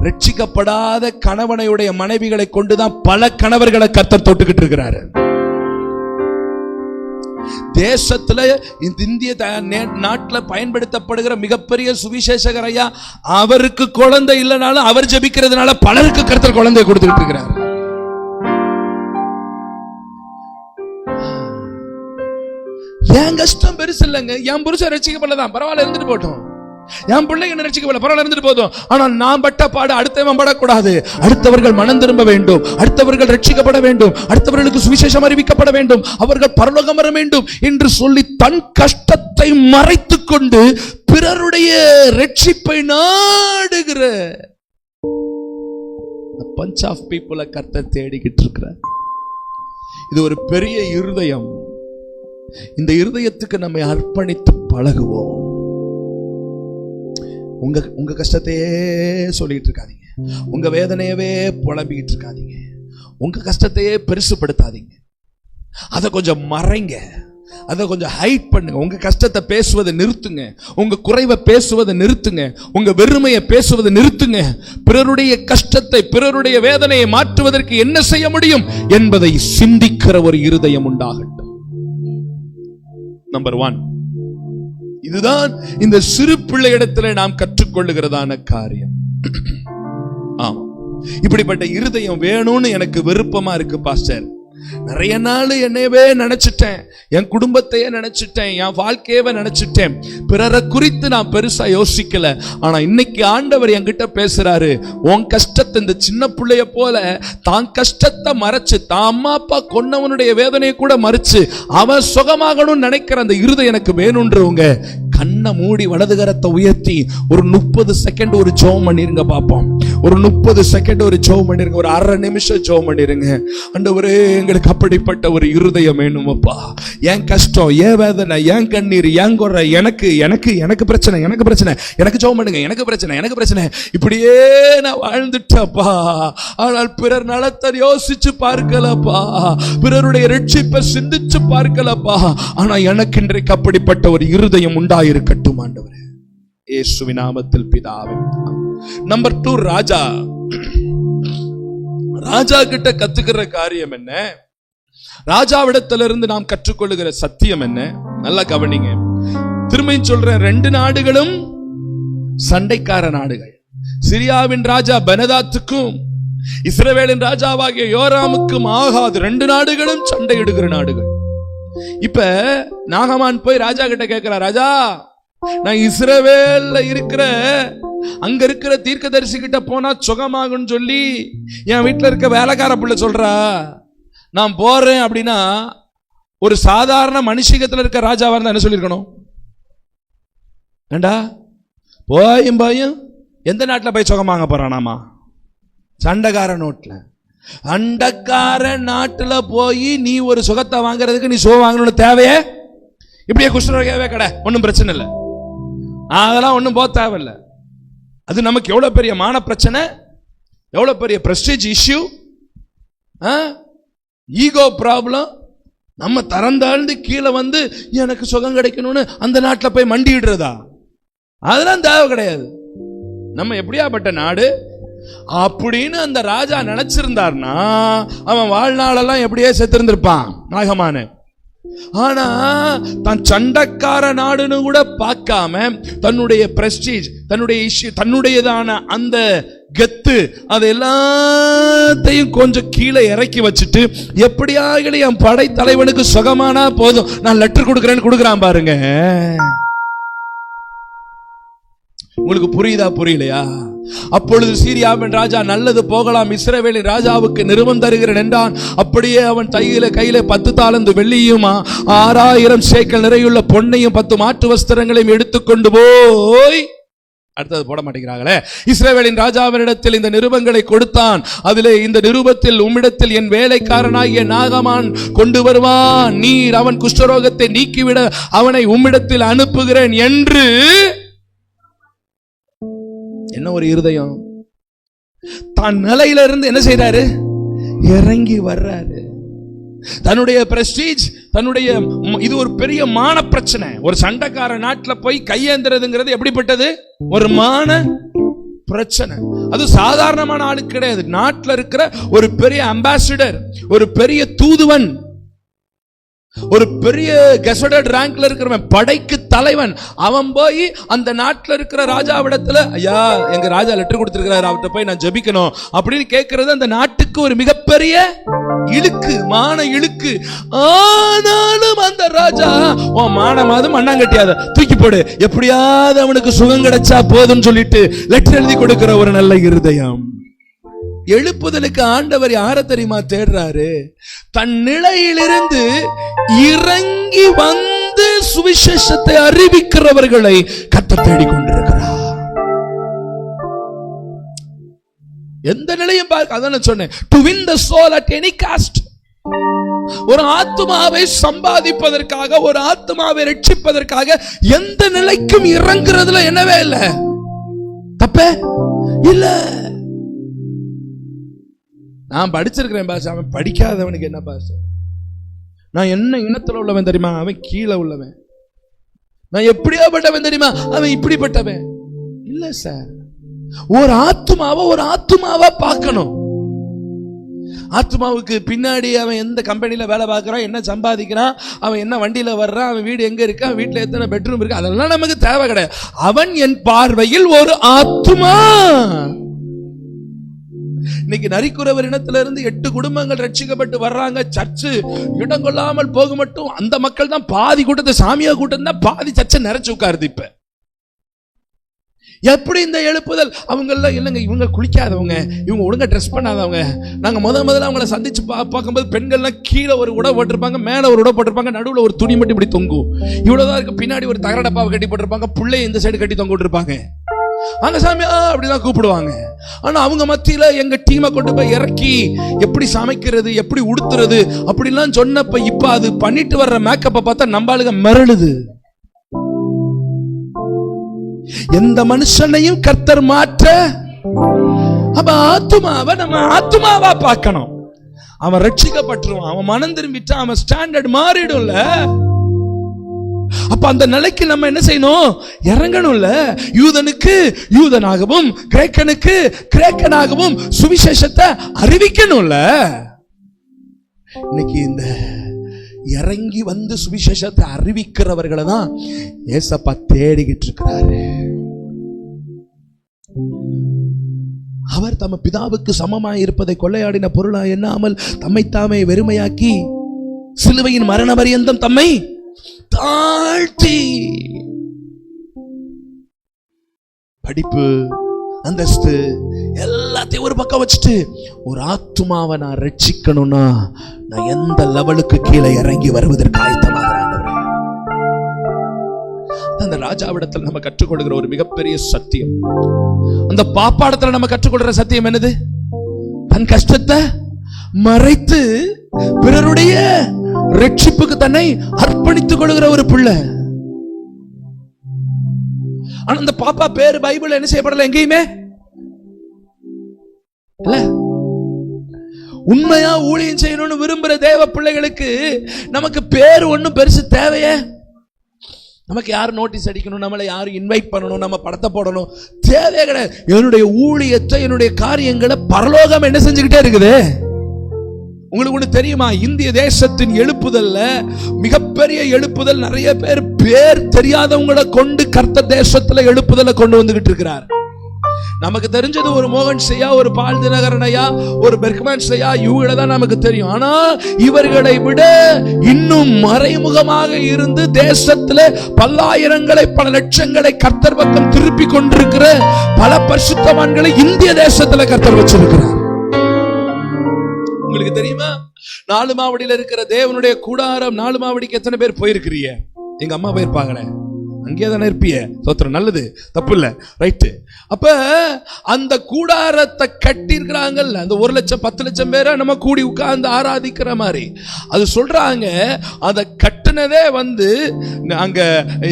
ரட்சிக்கப்படாத கணவனையுடைய மனைவிகளை கொண்டுதான் பல கணவர்களை கர்த்தர் தொட்டுக்கிட்டு இருக்கிறாரு. தேசத்துல இந்திய நாட்டில் பயன்படுத்தப்படுகிற மிகப்பெரிய சுவிசேஷகர் ஐயா, அவருக்கு குழந்தை இல்லைனாலும் அவர் ஜெபிக்கிறதுனால பலருக்கு கர்த்தர் குழந்தை கொடுத்துட்டு இருக்கிறார். என் கஷ்டம் பெருசு இல்லைங்க, என் புருஷன் ரட்சிக்கப்படலாம், பரவாயில்ல இருந்துட்டு போட்டோம், என் பிள்ளைங்க ரட்சிக்கப்படல, பரவாயில்ல இருந்துட்டு போதும். ஆனால் நான் பட்ட பாடு அடுத்தவன் படக்கூடாது. அடுத்தவர்கள் மனம் திரும்ப வேண்டும், அடுத்தவர்கள் ரட்சிக்கப்பட வேண்டும், அடுத்தவர்களுக்கு சுவிசேஷம் அறிவிக்கப்பட வேண்டும், அவர்கள் பரலோகம் வர வேண்டும் என்று சொல்லி தன் கஷ்டத்தை மறைத்துக் கொண்டு பிறருடைய ரட்சிப்பை நாடுகிற bunch of people கர்த்தர் தேடிக்கிட்டு இருக்கிறார். இது ஒரு பெரிய இருதயம். இந்த இருதயத்துக்கு நம்மை அர்ப்பணித்து பழகுவோம். உங்க கஷ்டத்தையே சொல்லிட்டு இருக்காதீங்க, உங்க வேதனையவே புலம்பிக்கிட்டு இருக்காதீங்க, உங்க கஷ்டத்தையே பெருசுப்படுத்தாதீங்க. அதை கொஞ்சம் மறைங்க, அதை கொஞ்சம் ஹைட் பண்ணுங்க. உங்க கஷ்டத்தை பேசுவதை நிறுத்துங்க, உங்க குறைவை பேசுவதை நிறுத்துங்க, உங்க வெறுமையை பேசுவதை நிறுத்துங்க. பிறருடைய கஷ்டத்தை, பிறருடைய வேதனையை மாற்றுவதற்கு என்ன செய்ய முடியும் என்பதை சிந்திக்கிற ஒரு இருதயம் உண்டாகட்டும். நம்பர் 1, இதுதான் இந்த சிறு பிள்ளை இடத்துல நாம் கற்றுக்கொள்ளுகிறதான காரியம். ஆமா, இப்படிப்பட்ட இருதயம் வேணும்னு எனக்கு விருப்பமா இருக்கு பாஸ்டர். நிறைய நாள் என்னையவே நினைச்சிட்டேன், என் குடும்பத்தையே நினைச்சிட்டேன், என் வாழ்க்கையவே நினைச்சிட்டேன், பிறரை குறித்து நான் பெருசா யோசிக்கல. ஆனா இன்னைக்கு ஆண்டவர் என்கிட்ட பேசுறாரு, உன் கஷ்டத்தை, இந்த சின்ன பிள்ளைய போல தான் கஷ்டத்தை மறைச்சு, தான் அம்மா அப்பா கொன்னவனுடைய வேதனையை கூட மறைச்சு அவன் சுகமாகணும்னு நினைக்கிற அந்த இருதயம் எனக்கு வேணும்ன்றவங்க கண்ணை மூடி வலதுகரத்தை உயர்த்தி ஒரு 30 செகண்ட் ஒரு ஜெபம் பண்ணிருங்க பாப்போம். ஒரு 30 செகண்ட் ஒரு ஜெபம் பண்ணிருங்க, ஒரு அரை நிமிஷம் ஜெபம் பண்ணிருங்க. ஆண்டவரே, எங்களுக்கு அப்படிப்பட்ட ஒரு இருதயம் வேணுமப்பா. என் கஷ்டம், என் வேதனை, என் கண்ணீர், என் குறை, எனக்கு எனக்கு எனக்கு பிரச்சனை, எனக்கு பிரச்சனை, எனக்கு ஜெபம் பண்ணுங்க, எனக்கு பிரச்சனை, எனக்கு பிரச்சனை, இப்படியே நான் வாழ்ந்துட்டப்பா. ஆனால் பிறர் நலத்தை யோசிச்சு பார்க்கலப்பா, பிறருடைய ரட்சிப்பை சிந்திச்சு பார்க்கலப்பா. ஆனா எனக்கு இன்றைக்கு அப்படிப்பட்ட ஒரு இருதயம் உண்டாயிருக்கட்டும் ஆண்டவரே, இயேசுவின் நாமத்தில் பிதாவே. நம்பர் 2, ராஜா. ராஜா கிட்ட கத்துக்கிற காரியம் என்ன? ராஜாவிடத்திலிருந்து நாம் கற்றுக்கொள்ளுகிற சத்தியம் என்ன? நல்லா கவனிங்க. திரும்பியும் சொல்றேன், 2 நாடுகளும் சண்டைக்கார நாடுகள். சிரியாவின் ராஜா பெனதாத்துக்கும் இஸ்ரவேலின் ராஜாவாகிய யோராமுக்கும் ஆகாது. 2 நாடுகளும் சண்டையிடுகிற நாடுகள். இப்ப நாகமான் போய் ராஜா கிட்ட கேட்கிறார், ராஜா, நான் இஸ்ரவேல்ல இருக்கிற அங்க இருக்கிற தீர்க்கதரிசி கிட்ட போனா சுகமாகும் சொல்லி என் வீட்டுல இருக்க வேலைக்கார பிள்ளை சொல்றா, நான் போறேன் அப்படின்னா ஒரு சாதாரண மனுஷிகத்துல இருக்க ராஜாவா இருந்தா என்ன சொல்லிருக்கணும்? ஏண்டா போயும் எந்த நாட்டில் போய் சுகம் வாங்க போறானாமா? சண்டைக்கார நோட்ல. அண்டக்கார நாட்டுல போய் நீ ஒரு சுகத்தை வாங்குறதுக்கு நீ சுகம் வாங்கணும்னு தேவையே? இப்படியே குஷ்டரோகியாவே கடை, ஒன்றும் பிரச்சனை இல்லை, அதெல்லாம் ஒன்றும் போக தேவையில்லை. அது நமக்கு எவ்வளவு பெரிய மான பிரச்சனை, எவ்வளவு பெரிய பிரஸ்டீஜ் இஷ்யூ, ஈகோ ப்ராப்ளம். நம்ம தரந்தாழ்ந்து கீழே வந்து எனக்கு சுகம் கிடைக்கணும்னு அந்த நாட்டில் போய் மண்டிடுறதா? அதெல்லாம் தேவை கிடையாது. நம்ம எப்படியாப்பட்ட நாடு அப்படின்னு அந்த ராஜா நினைச்சிருந்தார்னா அவன் வாழ்நாளெல்லாம் எப்படியே செத்திருந்திருப்பான் நாகமான. ஆனா தான் சண்டைக்கார நாடுன்னு கூட பார்க்காம தன்னுடைய பிரஸ்டீஜ், தன்னுடைய இஷ்யூ, தன்னுடையதான அந்த கெத்து, அது எல்லாத்தையும் கொஞ்சம் கீழே இறக்கி வச்சுட்டு எப்படியாக என் படை தலைவனுக்கு சுகமானா போதும், நான் லெட்டர் கொடுக்கிறேன்னு கொடுக்குறான் பாருங்க. உங்களுக்கு புரியுதா புரியலையா? அப்பொழுது சீரியாவின் ராஜா நல்லது போகலாம், இஸ்ரவேலின் ராஜாவுக்கு நிருபம் தருகிறேன் என்றான். அப்படியே அவன் கையில 10 தாலந்து வெள்ளியும் 6000 சேக்கல் நிறையுள்ள பொன்னையும் 10 மாற்று வஸ்திரங்களையும் எடுத்துக்கொண்டு போய், அடுத்தது போட மாட்டேங்கிறாங்களே, இஸ்ரவேலின் ராஜாவினிடத்தில் இந்த நிருபங்களை கொடுத்தான். அதிலே இந்த நிருபத்தில் உம்மிடத்தில் என் வேலைக்காரனாகிய நாகமான் கொண்டு வருவான், நீர் அவன் குஷ்டரோகத்தை நீக்கிவிட அவனை உம்மிடத்தில் அனுப்புகிறேன் என்று. என்ன ஒரு இருதயம்! தான் நிலையில இருந்து என்ன செய்யறாரு? இறங்கி வர்றாரு. தன்னுடைய பிரஸ்டீஜ், தன்னுடைய இது ஒரு பெரிய மான பிரச்சனை. ஒரு சண்டைக்கார நாட்டுல போய் கையேந்துறதுங்கிறது எப்படிப்பட்டது? ஒரு மான பிரச்சனை. அது சாதாரணமான ஆளு கிடையாது. நாட்டில் இருக்கிற ஒரு பெரிய அம்பாசிடர், ஒரு பெரிய தூதுவன், ஒரு பெரிய கெசடட் ரேங்க்ல இருக்கிறவன், படைக்கு தலைவன், அவன் போய் அந்த நாட்டில் இருக்கிற ராஜாவிடத்துல, ஐயா எங்க ராஜா லெட்டர் கொடுத்திருக்கிறாரு, அவர்கிட்ட போய் நான் ஜெபிக்கணும் அப்படின்னு கேட்கறது அந்த நாட்டுக்கு ஒரு மிகப்பெரிய இழுக்கு, மான இழுக்கு. ஆனாலும் அந்த ராஜா உன் மானமாவது மண்ணாங்கட்டியாத தூக்கி போடு, எப்படியாவது அவனுக்கு சுகம் கிடைச்சா போதும் சொல்லிட்டு லெட்டர் எழுதி கொடுக்கிற ஒரு நல்ல இருதயம். எழுப்புதலுக்கு ஆண்டவர் யார தெரியுமா தேடுறாரு? தன் நிலையிலிருந்து இறங்கி வந்து சுவிசேஷத்தை அறிவிக்கிறவர்களை கர்த்தர் தேடிக் கொண்டிருக்கிறார். எந்த நிலையும் பார்க்க, அதான் சொன்னேன், to win the soul at any cost. ஒரு ஆத்துமாவை சம்பாதிப்பதற்காக, ஒரு ஆத்துமாவை ரட்சிப்பதற்காக எந்த நிலைக்கும் இறங்குறதுல என்னவே இல்லை, தப்பே இல்ல. நான் படிச்சிருக்கிறேன் பாஷா, அவன் படிக்காதவனுக்கு என்ன பாஷா? நான் என்ன இனத்துல உள்ளவன் தெரியுமா? அவன் கீழே உள்ளவன். நான் எப்படியாப்பட்டவன் தெரியுமா? அவன் இப்படிப்பட்டவன் இல்ல சார். ஒரு ஆத்துமாவா பார்க்கணும். ஆத்துமாவுக்கு பின்னாடி அவன் எந்த கம்பெனில வேலை பார்க்கறான், என்ன சம்பாதிக்கிறான், அவன் என்ன வண்டியில வர்றான், அவன் வீடு எங்க இருக்கு, அவன் வீட்டுல எத்தனை பெட்ரூம் இருக்கு, அதெல்லாம் நமக்கு தேவை கிடையாது. அவன் என் பார்வையில் ஒரு ஆத்துமா. இன்னைக்கு நரிக்குறவர் இனத்தில இருந்து 8 குடும்பங்கள் ரட்சிக்கப்பட்டு வர்றாங்க. சர்ச்சு இடம் கொள்ளாமல் போக மட்டும் அந்த மக்கள் தான் பாதி கூட்டத்தை, சாமியா கூட்டம் தான் பாதி சர்ச்சை நிறைச்சு உட்காருது. இப்ப எப்படி இந்த எழுப்புதல்? அவங்க எல்லாம் இல்லைங்க, இவங்க குளிக்காதவங்க, இவங்க ஒழுங்கா ட்ரெஸ் பண்ணாதவங்க. நாங்க முதல்ல அவங்கள சந்திச்சு பார்க்கும்போது பெண்கள்லாம் கீழே ஒரு உடை போட்டிருப்பாங்க, மேல ஒரு உடை போட்டிருப்பாங்க, நடுவில் ஒரு துணி மட்டும் இப்படி தொங்கும், இவ்வளவுதான் இருக்கு. பின்னாடி ஒரு தகரடப்பாவை கட்டி போட்டிருப்பாங்க, பிள்ளை இந்த சைடு கட்டி தொங்க விட்டுருப்பாங்க. அங்க சாமி அப்படிதான் கூப்பிடுவாங்க. ஆனா அவங்க மத்தியில எங்க டீமை கொண்டு போய் இறக்கி எப்படி சமைக்கிறது, எப்படி உடுத்துறது அப்படிலாம் சொன்னப்ப இப்ப அது பண்ணிட்டு வர்ற மேக்கப்பை பார்த்தா நம்பாளுங்க மிரளுது. எந்த மனுஷனையும் கர்த்தர் மாற்ற, அப்ப ஆத்துமாவை நம்ம ஆத்துமாவா பார்க்கணும். அவன் ரட்சிக்கப்பட்டுருவான், அவன் மனம் திரும்பிட்டான், அவன் ஸ்டாண்டர்ட் மாறிடும்ல. அப்ப அந்த நிலைக்கு நம்ம என்ன செய்யணும்? இறங்கணும்ல. யூதனுக்கு யூதனாகவும் கிரேக்கனுக்கு கிரேக்கனாகவும் சுவிசேஷத்தை அறிவிக்கணும்ல. இன்னைக்கு இந்த இறங்கி வந்து சுவிசேஷத்தை அறிவிக்கிறவர்களை தான் ஏசப்பா தேடிக்கிட்டு இருக்கிறாரு. அவர் தம் பிதாவுக்கு சமமாய் இருப்பதை கொள்ளையாடின பொருளா எண்ணாமல் தம்மை தாமே வெறுமையாக்கி சிலுவையின் மரண பரியந்தம் தம்மை தாழ்த்தி. படிப்பு, அந்தஸ்து எல்லாத்தையும் ஒரு பக்கம் வச்சுட்டு ஒரு ஆத்துமாவை நான் ரட்சிக்கணும்னா நான் எந்த லெவலுக்கு கீழே இறங்கி வருவதற்கு ஆயத்தமாகிறேன். அந்த ராஜாவிடத்தில் நம்ம கற்றுக்கொள்கிற ஒரு மிகப்பெரிய சத்தியம், அந்த பாப்பாடத்துல நம்ம கற்றுக்கொள்கிற சத்தியம் என்னது? தன் கஷ்டத்தை மறைத்து பிறருடைய ரட்சிப்புக்கு தன்னை அர்ப்பணித்துக் கொள்கிற ஒரு பிள்ளை. ஆனா அந்த பாப்பா பேரு பைபிள் என்ன செய்யப்படல எங்கேயுமே இல்ல. உண்மையா ஊழியம் செய்யணும்னு விரும்புற தேவ பிள்ளைகளுக்கு நமக்கு பேரு ஒண்ணும் பெருசு தேவையே. நமக்கு யாரும் நோட்டீஸ் அடிக்கணும், நம்மளை யாரும் இன்வைட் பண்ணணும், நம்ம படத்தை போடணும் தேவையே கிடையாது. என்னுடைய ஊழியத்தை, என்னுடைய காரியங்களை பரலோகம் என்ன செஞ்சுக்கிட்டே இருக்குது. உங்களுக்கு ஒண்ணு தெரியுமா? இந்திய தேசத்தின் எழுப்புதல்ல மிகப்பெரிய எழுப்புதல், நிறைய பேர் தெரியாதவங்களை கொண்டு கர்த்தர் தேசத்துல எழுப்புதலை கொண்டு வந்துகிட்டு இருக்கிறார். நமக்கு தெரிஞ்சது ஒரு மோகன் செய்யா, ஒரு பால் தினகரன் ஐயா, ஒரு பெர்க்மேன் செய்யா, இவங்களை தான் நமக்கு தெரியும். ஆனா இவர்களை விட இன்னும் மறைமுகமாக இருந்து தேசத்துல பல்லாயிரங்களை பல லட்சங்களை கர்த்தர் பக்கம் திருப்பி கொண்டிருக்கிற பல பரிசுத்தவான்களை இந்திய தேசத்துல கர்த்தர் வச்சிருக்கிறார். உங்களுக்கு தெரியுமா? நாலு மாவடியில இருக்கிற தேவனுடைய கூடாரம், நாலு மாவடிக்கு எத்தனை பேர் போயிருக்கிறீங்க? எங்க அம்மா போயிருப்பாங்களே, அங்கே தானே இருப்பிய. சோத்திரம், நல்லது, தப்பு இல்ல, ரைட்டு. அப்ப அந்த கூடாரத்தை கட்டி இருக்கிறாங்கல்ல, அந்த 1 லட்சம் 10 லட்சம் பேரை நம்ம கூடி உட்கார்ந்து ஆராதிக்கிற மாதிரி அது சொல்றாங்க. அதை கட்டினதே அங்க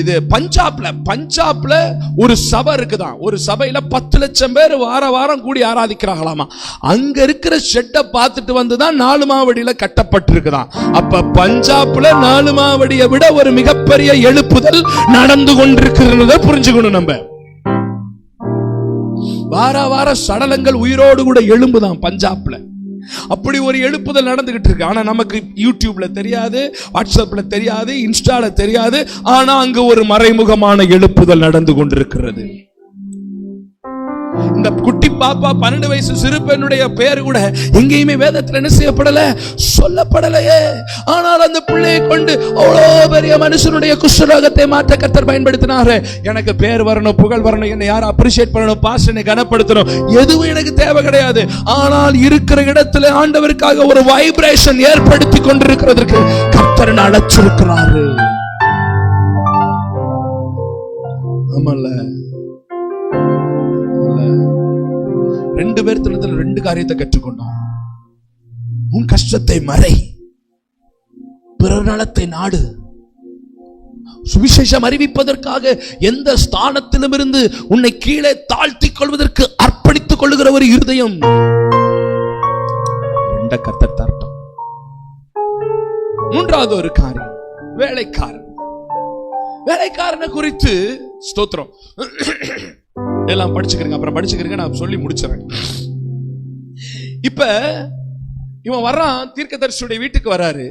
இது பஞ்சாப்ல ஒரு சபை இருக்குதான். ஒரு சபையில 10 லட்சம் பேர் வாரம் கூடி ஆராதிக்கிறாங்களாமா. அங்க இருக்கிற ஷெட்டை பார்த்துட்டு வந்துதான் 4 மாவடியில கட்டப்பட்டிருக்குதான். அப்ப பஞ்சாப்ல 4 மாவடியை விட ஒரு மிகப்பெரிய எழுப்புதல் நடந்து கொண்டிருக்கிறத புரிஞ்சுக்கணும். நம்ம வார சடலங்கள் உயிரோடு கூட எழும்புதான் பஞ்சாப்ல. அப்படி ஒரு எழுப்புதல் நடந்துகிட்டு இருக்கு. ஆனா நமக்கு யூடியூப்ல தெரியாது, வாட்ஸ்அப்ல தெரியாது, இன்ஸ்டால தெரியாது. ஆனா அங்க ஒரு மறைமுகமான எழுப்புதல் நடந்து கொண்டிருக்கிறது. இந்த குட்டி பாப்பா 12 வயசு சிறு பெண்ணுடைய பெயர் கூட எங்கேயுமே வேதத்தில் என்ன செய்யப்படல, சொல்லப்படலையே. ஆனால் அந்த பிள்ளையை கொண்டு அவ்வளவு பெரிய மனுஷனுடைய குஷ்டரோகத்தை மாற்ற கர்த்தர் பயன்படுத்தினாரு. எனக்கு பேர் வரணும், புகழ் வரணும், என்னை யாரும் அப்ரிஷியேட் பண்ணணும், பாஸ்டர் என்னை கனப்படுத்தணும், எதுவும் எனக்கு தேவை கிடையாது. ஆனால் இருக்கிற இடத்துல ஆண்டவருக்காக ஒரு வைப்ரேஷன் ஏற்படுத்தி கொண்டிருக்கிறதுக்கு கர்த்தர் அழைச்சிருக்கிறாரு. ஆமல்ல, 2 பேர்த்துல 2 காரியத்தை கற்றுக்கொண்டோம். உன் கஷ்டத்தை மறை, பிறர் நலத்தை நாடு. சுவிசேஷம் அறிவிப்பதற்காக எந்த ஸ்தானத்திலும் இருந்து உன்னை கீழே தாழ்த்திக் கொள்வதற்கு அர்ப்பணித்துக் கொள்ளுகிற ஒரு இருதயம் கர்த்தர் தரட்டும். 3வது ஒரு காரியம், வேலைக்காரனை குறித்து ஸ்தோத்திரம். எல்லாம் படிச்சுக்கிறீங்க, அப்புறம் படிச்சுக்கிறீங்க, நான் சொல்லி முடிச்சிடறேன். இப்ப இவன் வர்றான், தீர்க்கதரிசியுடைய வீட்டுக்கு வராரு.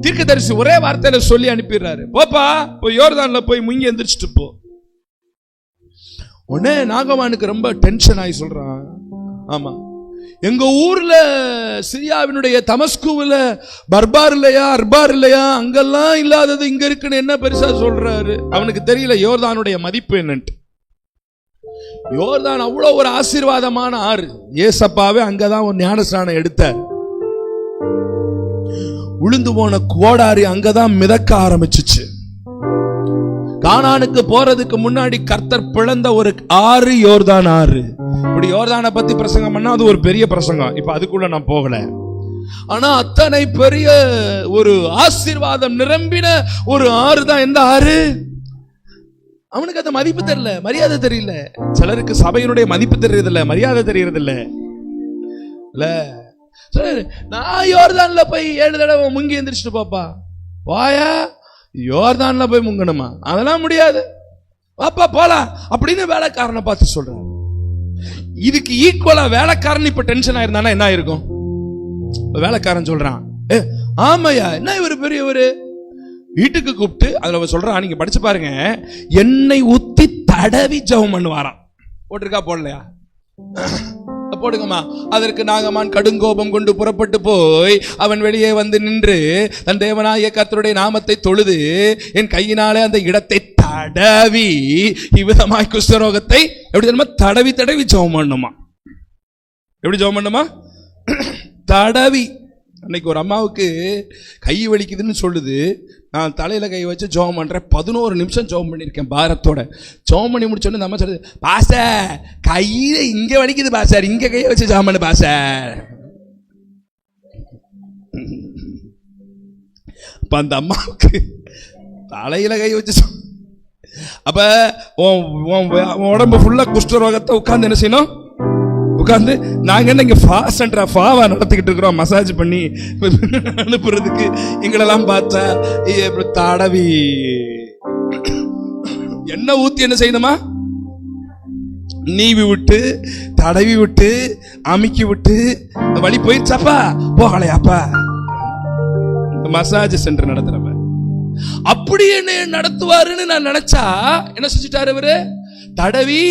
தீர்க்கதரிசி ஒரே வார்த்தையில சொல்லி அனுப்பிடுறாரு, போப்பா போய் யோர்தான்ல போய் முங்கி எந்திரிச்சிட்டு போ. உடனே நாகமானுக்கு ரொம்ப டென்ஷன் ஆகி சொல்றான், ஆமா எங்க ஊர்ல சிரியாவினுடைய தமஸ்குல பர்பார் இல்லையா, அர்பார் இல்லையா, அங்கெல்லாம் இல்லாதது இங்க இருக்குன்னு என்ன பெருசா சொல்றாரு. அவனுக்கு தெரியல யோர்தானுடைய மதிப்பு என்னன்ட்டு. யோர்தான் அவ்வளவு ஒரு ஆசீர்வாதமான ஆறு. ஏசப்பாவே அங்கதான் ஒரு ஞானஸ்நானம் எடுத்தார். உளுந்து போன கோடாரி அங்கதான் மிதக்க ஆரம்பிச்சுச்சு. கானானுக்கு போறதுக்கு முன்னாடி கர்த்தர் பிளந்த ஒரு ஆறு யோர்தான் ஆறு. இப்படி யோர்தானை பத்தி பிரசங்கம் பண்ணா அது ஒரு பெரிய பிரசங்கம். இப்ப அதுக்குள்ள நான் போகல. ஆனா அத்தனை பெரிய ஒரு ஆசீர்வாதம் நிரம்பின ஒரு ஆறு தான் எந்த ஆறு? அவனுக்கு அந்த மதிப்பு தெரியல, மரியாதை தெரியல. சிலருக்கு சபையினுடைய மதிப்பு தெரியறது இல்ல, மரியாதை தெரியறது இல்ல. நான் யோர்தான்ல போய் 7 தடவை முங்கி எந்திரிச்சிட்டு பாப்பா, வாயா யோர்தான்ல போய் முங்கணுமா? அதெல்லாம் முடியாது, பாப்பா போலாம் அப்படின்னு வேலைக்காரனை பார்த்து சொல்றான். இதுக்கு ஈக்குவலா வேலைக்காரன் இப்ப டென்ஷன் ஆயிருந்தானா என்ன ஆயிருக்கும்? வேலைக்காரன் சொல்றான், ஆமையா என்ன இவரு பெரியவரு, வீட்டுக்கு கூப்பிட்டு அதுல சொல்றான், நீங்க படிச்சு பாருங்க, எண்ணெய் ஊத்தி தடவி ஜெபம் பண்ணுவாராம். போட்டிருக்கா போடலையா? போடுங்கம்மா. அதற்கு நாகமான் கடுங்கோபம் கொண்டு புறப்பட்டு போய் அவன் வெளியே வந்து நின்று தன் தேவனாகிய கர்த்தருடைய நாமத்தை தொழுது என் கையினாலே அந்த இடத்தை தடவி இவ்விதமாய் குஷ்டரோகத்தை எப்படி தெரியுமா தடவி தடவி ஜெபம் பண்ணுமா. எப்படி ஜெபம் பண்ணுமா? தடவி. அன்னைக்கு ஒரு அம்மாவுக்கு கை வலிக்குதுன்னு சொல்லுது. நான் தலையில கை வச்சு ஜெபம் பண்றேன். 11 நிமிஷம் ஜெபம் பண்ணியிருக்கேன் பாரத்தோட. ஜெபம் பண்ணி முடிச்சோன்னு நம்ம சொல்லுது, பாஸ்டர் கையில இங்க வலிக்குது பாஸ்டர், இங்க கையை வச்சு ஜெபம் பண்ணு பாஸ்டர். அப்ப அந்த அம்மாவுக்கு தலையில கை வச்சு அப்ப உடம்பு ஃபுல்லா குஷ்டரோகத்தை உட்கார்ந்து என்ன செய்யணும்? உட்கார்ந்து நாங்க என்ன இங்க ஃபாவா நடத்திக்கிட்டு இருக்கிறோம், மசாஜ் பண்ணி அனுப்புறதுக்கு. எங்களெல்லாம் பார்த்தா தடவி என்ன ஊத்தி என்ன செய்யணுமா? நீவி விட்டு தடவி விட்டு அமுக்கி விட்டு வழி போயிடுச்சாப்பா போகலையாப்பா. மசாஜ் சென்டர் நடத்துறவ அப்படி என்ன நடத்துவாருன்னு நான் நினைச்சா என்ன செஞ்சுட்டாரு அவரு? தடவி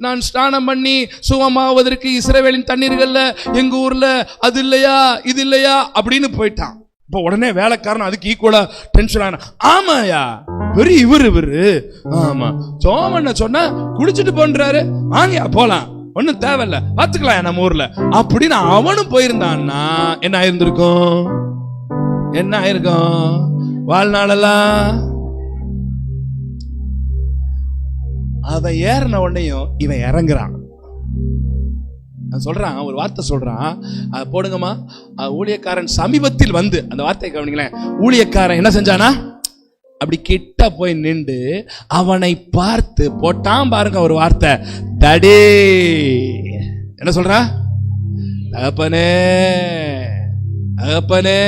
நான் ஸ்நானம் பண்ணி சுகமாவதற்கு இஸ்ரவேலின் தண்ணீர்கள்ல எங்க ஊர்ல அது இல்லையா இது இல்லையா அப்படின்னு போயிட்டான். இப்ப உடனே வேலைக்காரன் அதுக்கு ஈக்குவலா டென்ஷன் ஆன. ஆமாயா பெரிய இவரு ஆமா சோமண்ண சொன்னா குடிச்சிட்டு போன்றாரு, வாங்கயா போலாம் ஒன்னும் தேவையில்ல பாத்துக்கலாம் நம்ம ஊர்ல அப்படின்னு அவனும் போயிருந்தான்னா என்ன ஆயிருந்திருக்கும்? என்ன ஆயிருக்கும்? வாழ்நாளெல்லாம் அவன் ஏறின உடனேயும் இவன் இறங்குறான். சொல்றான், ஒரு வார்த்தை சொல்றான், அதை போடுங்கம்மா. ஊழியக்காரன் சமீபத்தில் வந்து, அந்த வார்த்தையை கவனிங்களேன். ஊழியக்காரன் என்ன செஞ்சானா? அப்படி கிட்ட போய் நின்று அவனை பார்த்து போட்டான் பாருங்க ஒரு வார்த்தை, டடே. என்ன சொல்றா? தகப்பனே தகப்பனே,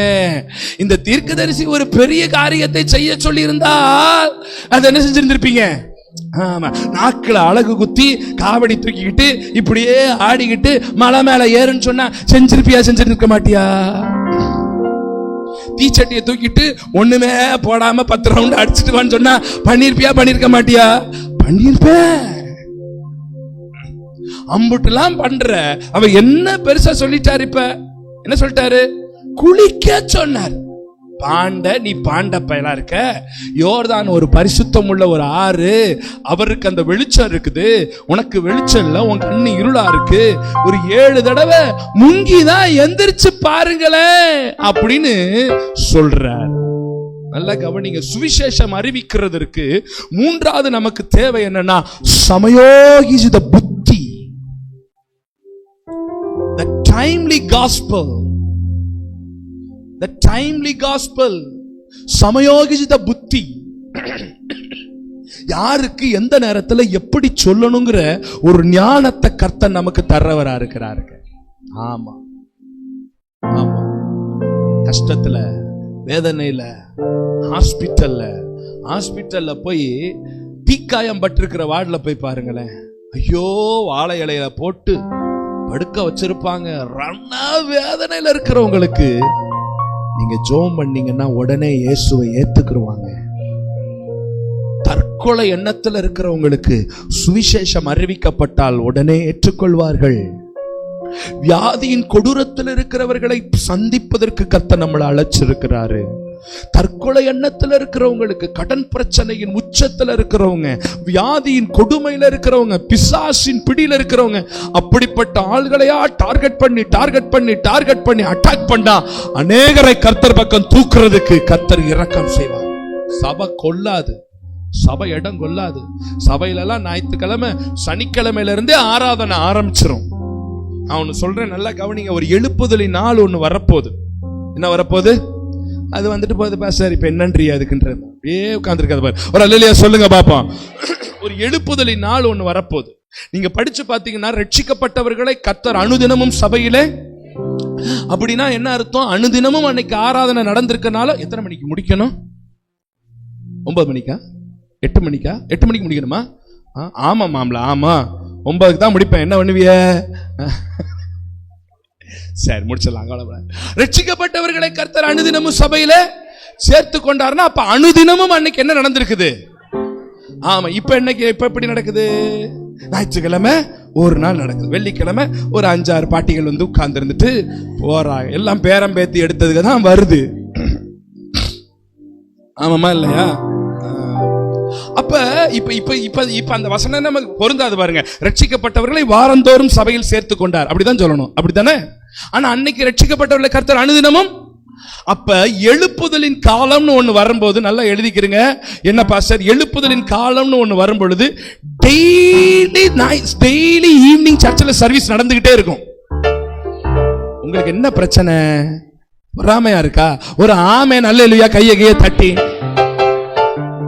இந்த தீர்க்கதரிசி ஒரு பெரிய காரியத்தை செய்ய சொல்லி இருந்தால் அது என்ன செஞ்சிருந்திருப்பீங்க? ஆமா, நாக்குல அழகு குத்தி காவடி தூக்கிக்கிட்டு இப்படியே ஆடிக்கிட்டு மலை மேல ஏறுன்னு சொன்னா செஞ்சிருப்பியா? செஞ்சிருக்க மாட்டியா? தீச்சட்டியை தூக்கிட்டு ஒண்ணுமே போடாம 10 ரவுண்ட் அடிச்சுட்டு வான்னு சொன்னா பண்ணிருப்பியா? பண்ணிருக்க மாட்டியா? பண்ணிருப்ப. அம்புட்டுலாம் பண்ற அவ என்ன பெருசா சொல்லிட்டாரு? இப்ப என்ன சொல்லிட்டாரு? குளிக்க சொன்னார். பாண்ட நீ பாண்ட பயலா இருக்க. யோர்தான் ஒரு பரிசுத்தம் உள்ள ஒரு ஆறு, அவருக்கு அந்த வெளிச்சம் இருக்குது, உனக்கு வெளிச்சம் இல்ல, உன் கண்ணு இருளா இருக்கு. ஒரு 7 தடவை முங்கிதான் எந்திரிச்சு பாருங்களேன் அப்படின்னு சொல்றார். நல்லா கவனிங்க. சுவிசேஷம் அறிவிக்கிறதற்கு 3வது நமக்கு தேவை என்னன்னா சமயோகித புத்தி, the timely gospel. The timely gospel, சமயோகித புத்தி. யாருக்கு எந்த நேரத்துல எப்படி சொல்லணுங்கிற ஒரு ஞானத்தை கர்த்தர் நமக்கு தர்றவரா இருக்கிறாரு. ஆமா ஆமா, கஷ்டத்துல வேதனையில ஹாஸ்பிட்டல்ல போய் தீக்காயம் பட்டிருக்கிற வார்டுல போய் பாருங்களேன். ஐயோ, வாழை இலையில போட்டு படுக்க வச்சிருப்பாங்க. ரண வேதனையில இருக்கிறவங்களுக்கு நீங்க ஜெபம் பண்ணீங்கன்னா உடனே இயேசுவை ஏத்துக்குருவாங்க. தற்கொலை எண்ணத்துல இருக்கிறவங்களுக்கு சுவிசேஷம் அறிவிக்கப்பட்டால் உடனே ஏற்றுக்கொள்வார்கள். வியாதியின் கொடூரத்தில் இருக்கிறவர்களை சந்திப்பதற்கு கர்த்தர் நம்மளை அழைச்சிருக்கிறாரு. தற்கொலை எண்ணத்துல இருக்கிறவங்களுக்கு, கடன் பிரச்சனையின் உச்சத்துல இருக்கிறவங்க, வியாதியின் கொடுமையில இருக்கிறவங்க, பிசாசின் பிடியில இருக்கிறவங்க, அப்படிப்பட்ட ஆள்களையா டார்கெட் பண்ணி அட்டாக் பண்ணா அநேகரை கர்த்தர் பக்கம் தூக்குறதுக்கு கர்த்தர் இரக்கம் செய்வார். சபை கொல்லாது, சபை இடம் கொள்ளாது. சபையில எல்லாம் ஞாயிற்றுக்கிழமை சனிக்கிழமையில இருந்தே ஆராதனை ஆரம்பிச்சிரும். நான் ஒன்னு சொல்றேன், நல்லா கவனிங்க. ஒரு எழுப்புதலின் நாள் ஒண்ணு வரப்போகுது. என்ன வரப்போகுது? அது வந்துட்டு போகுது பாஸ்டர், இப்ப என்னன்றியா அதுக்குன்றது உட்கார்ந்துருக்காது பாரு. ஒரு அல்லேலூயா சொல்லுங்க பாப்போம். ஒரு எழுப்புதலின் நாள் ஒண்ணு வரப்போகுது. நீங்க படிச்சு பாத்தீங்கன்னா ரட்சிக்கப்பட்டவர்களை கர்த்தர் அனுதினமும் சபையிலே, அப்படின்னா என்ன அர்த்தம்? அனுதினமும் அன்னைக்கு ஆராதனை நடந்திருக்கனால எத்தனை மணிக்கு முடிக்கணும்? 9 மணிக்கா 8 மணிக்கா? 8 மணிக்கு முடிக்கணுமா? ஆமா மாம்ல, ஆமா 9க்கு தான் முடிப்பேன். என்ன பண்ணுவிய? சரி, முடிச்சிடலாம். ரட்சிக்கப்பட்டவர்களை கர்த்தர் அனுதினமும் சபையில சேர்த்து கொண்டாருன்னா அப்ப அனுதினமும் அன்னைக்கு என்ன நடந்திருக்குது? ஆமா. இப்ப எப்படி நடக்குது? ஞாயிற்றுக்கிழமை ஒரு நாள் நடக்குது, வெள்ளிக்கிழமை ஒரு 5-6 பாட்டிகள் வந்து உட்கார்ந்து இருந்துட்டு போறாங்க. எல்லாம் பேரம் பேத்தி எடுத்ததுக்கு தான் வருது. ஆமாமா இல்லையா? அப்ப இப்ப இப்ப இப்ப இப்ப அந்த வசனம் நமக்கு பொருந்தாது பாருங்க. ரட்சிக்கப்பட்டவர்களை வாரந்தோறும் சபையில் சேர்த்து கொண்டார், அப்படிதான் சொல்லணும், அப்படித்தானே? ஆனா அன்னைக்கு ரட்சிக்கப்பட்டவர்களை கர்த்தர் அனுதினமும். அப்ப எழுப்புதலின் காலம்னு ஒண்ணு வரும்போது நல்லா எழுதிக்கிறீங்க. என்ன பாஸ்டர்? எழுப்புதலின் காலம்னு ஒண்ணு வரும்பொழுது டெய்லி ஈவினிங் சர்ச்சில் சர்வீஸ் நடந்துகிட்டே இருக்கும். உங்களுக்கு என்ன பிரச்சனை? பொறாமையா இருக்கா? ஒரு ஆமென் அல்லேலூயா கையை தட்டி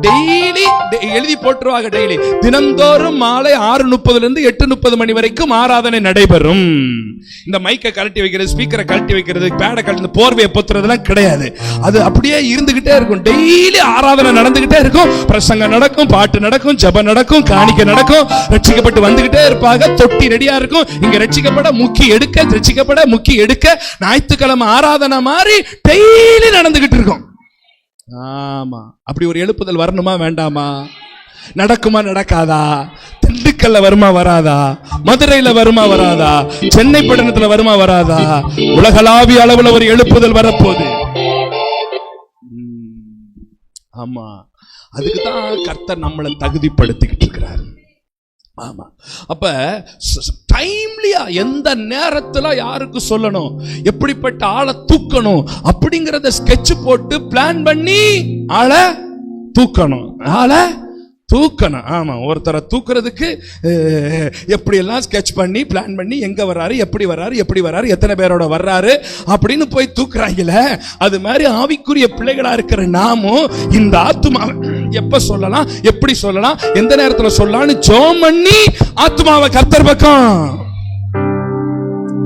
டெய்லி எழுதி போட்டுருவாங்க. டெய்லி தினந்தோறும் மாலை 6:30 இருந்து 8:30 மணி வரைக்கும் ஆராதனை நடைபெறும். இந்த மைக்கை கழட்டி வைக்கிறது, ஸ்பீக்கரை கழட்டி வைக்கிறது, பேடை கழட்டி போர்வையை பொத்துறதுலாம் கிடையாது. அது அப்படியே இருந்துகிட்டே இருக்கும். டெய்லி ஆராதனை நடந்துகிட்டே இருக்கும். பிரசங்கம் நடக்கும், பாட்டு நடக்கும், ஜெபம் நடக்கும், காணிக்கை நடக்கும். ரட்சிக்கப்பட்டு வந்துகிட்டே இருப்பாங்க. தொட்டி ரெடியா இருக்கும். இங்க ரட்சிக்கப்பட முக்கி எடுக்க, ரட்சிக்கப்பட முக்கி எடுக்க ஞாயிற்றுக்கிழமை ஆராதனை மாதிரி டெய்லி நடந்துகிட்டு இருக்கும். ஆமா. அப்படி ஒரு எழுப்புதல் வரணுமா வேண்டாமா? நடக்குமா நடக்காதா? திண்டுக்கல்ல வருமா வராதா? மதுரையில வருமா வராதா? சென்னை பட்டணத்துல வருமா வராதா? உலகளாவிய அளவுல ஒரு எழுப்புதல் வரப்போகுது. ஆமா. அதுக்குதான் கர்த்தர் நம்மளை தகுதிப்படுத்திக்கிட்டு இருக்கிறார். ஆமா. அப்ப டைம்லியா எந்த நேரத்துல யாருக்கு சொல்லணும், எப்படிப்பட்ட ஆளை தூக்கணும் அப்படிங்கறத ஸ்கெட்ச் போட்டு பிளான் பண்ணி ஆளை தூக்கணும். ஆமா. ஒருத்தரை தூக்குறதுக்கு எப்படி எல்லாம் ஸ்கெட்ச் பண்ணி பிளான் பண்ணி எங்க வர்றாரு, எப்படி வர்றாரு, எத்தனை பேரோட வர்றாரு அப்படின்னு போய் தூக்குறாங்கல்ல. அது மாதிரி ஆவிக்குரிய பிள்ளைகளா இருக்கிற நாமும் இந்த ஆத்துமாவை எப்ப சொல்லலாம், எப்படி சொல்லலாம், எந்த நேரத்துல சொல்லலாம்னு ஜெபம் பண்ணி ஆத்துமாவை கர்த்தர் பக்கம்.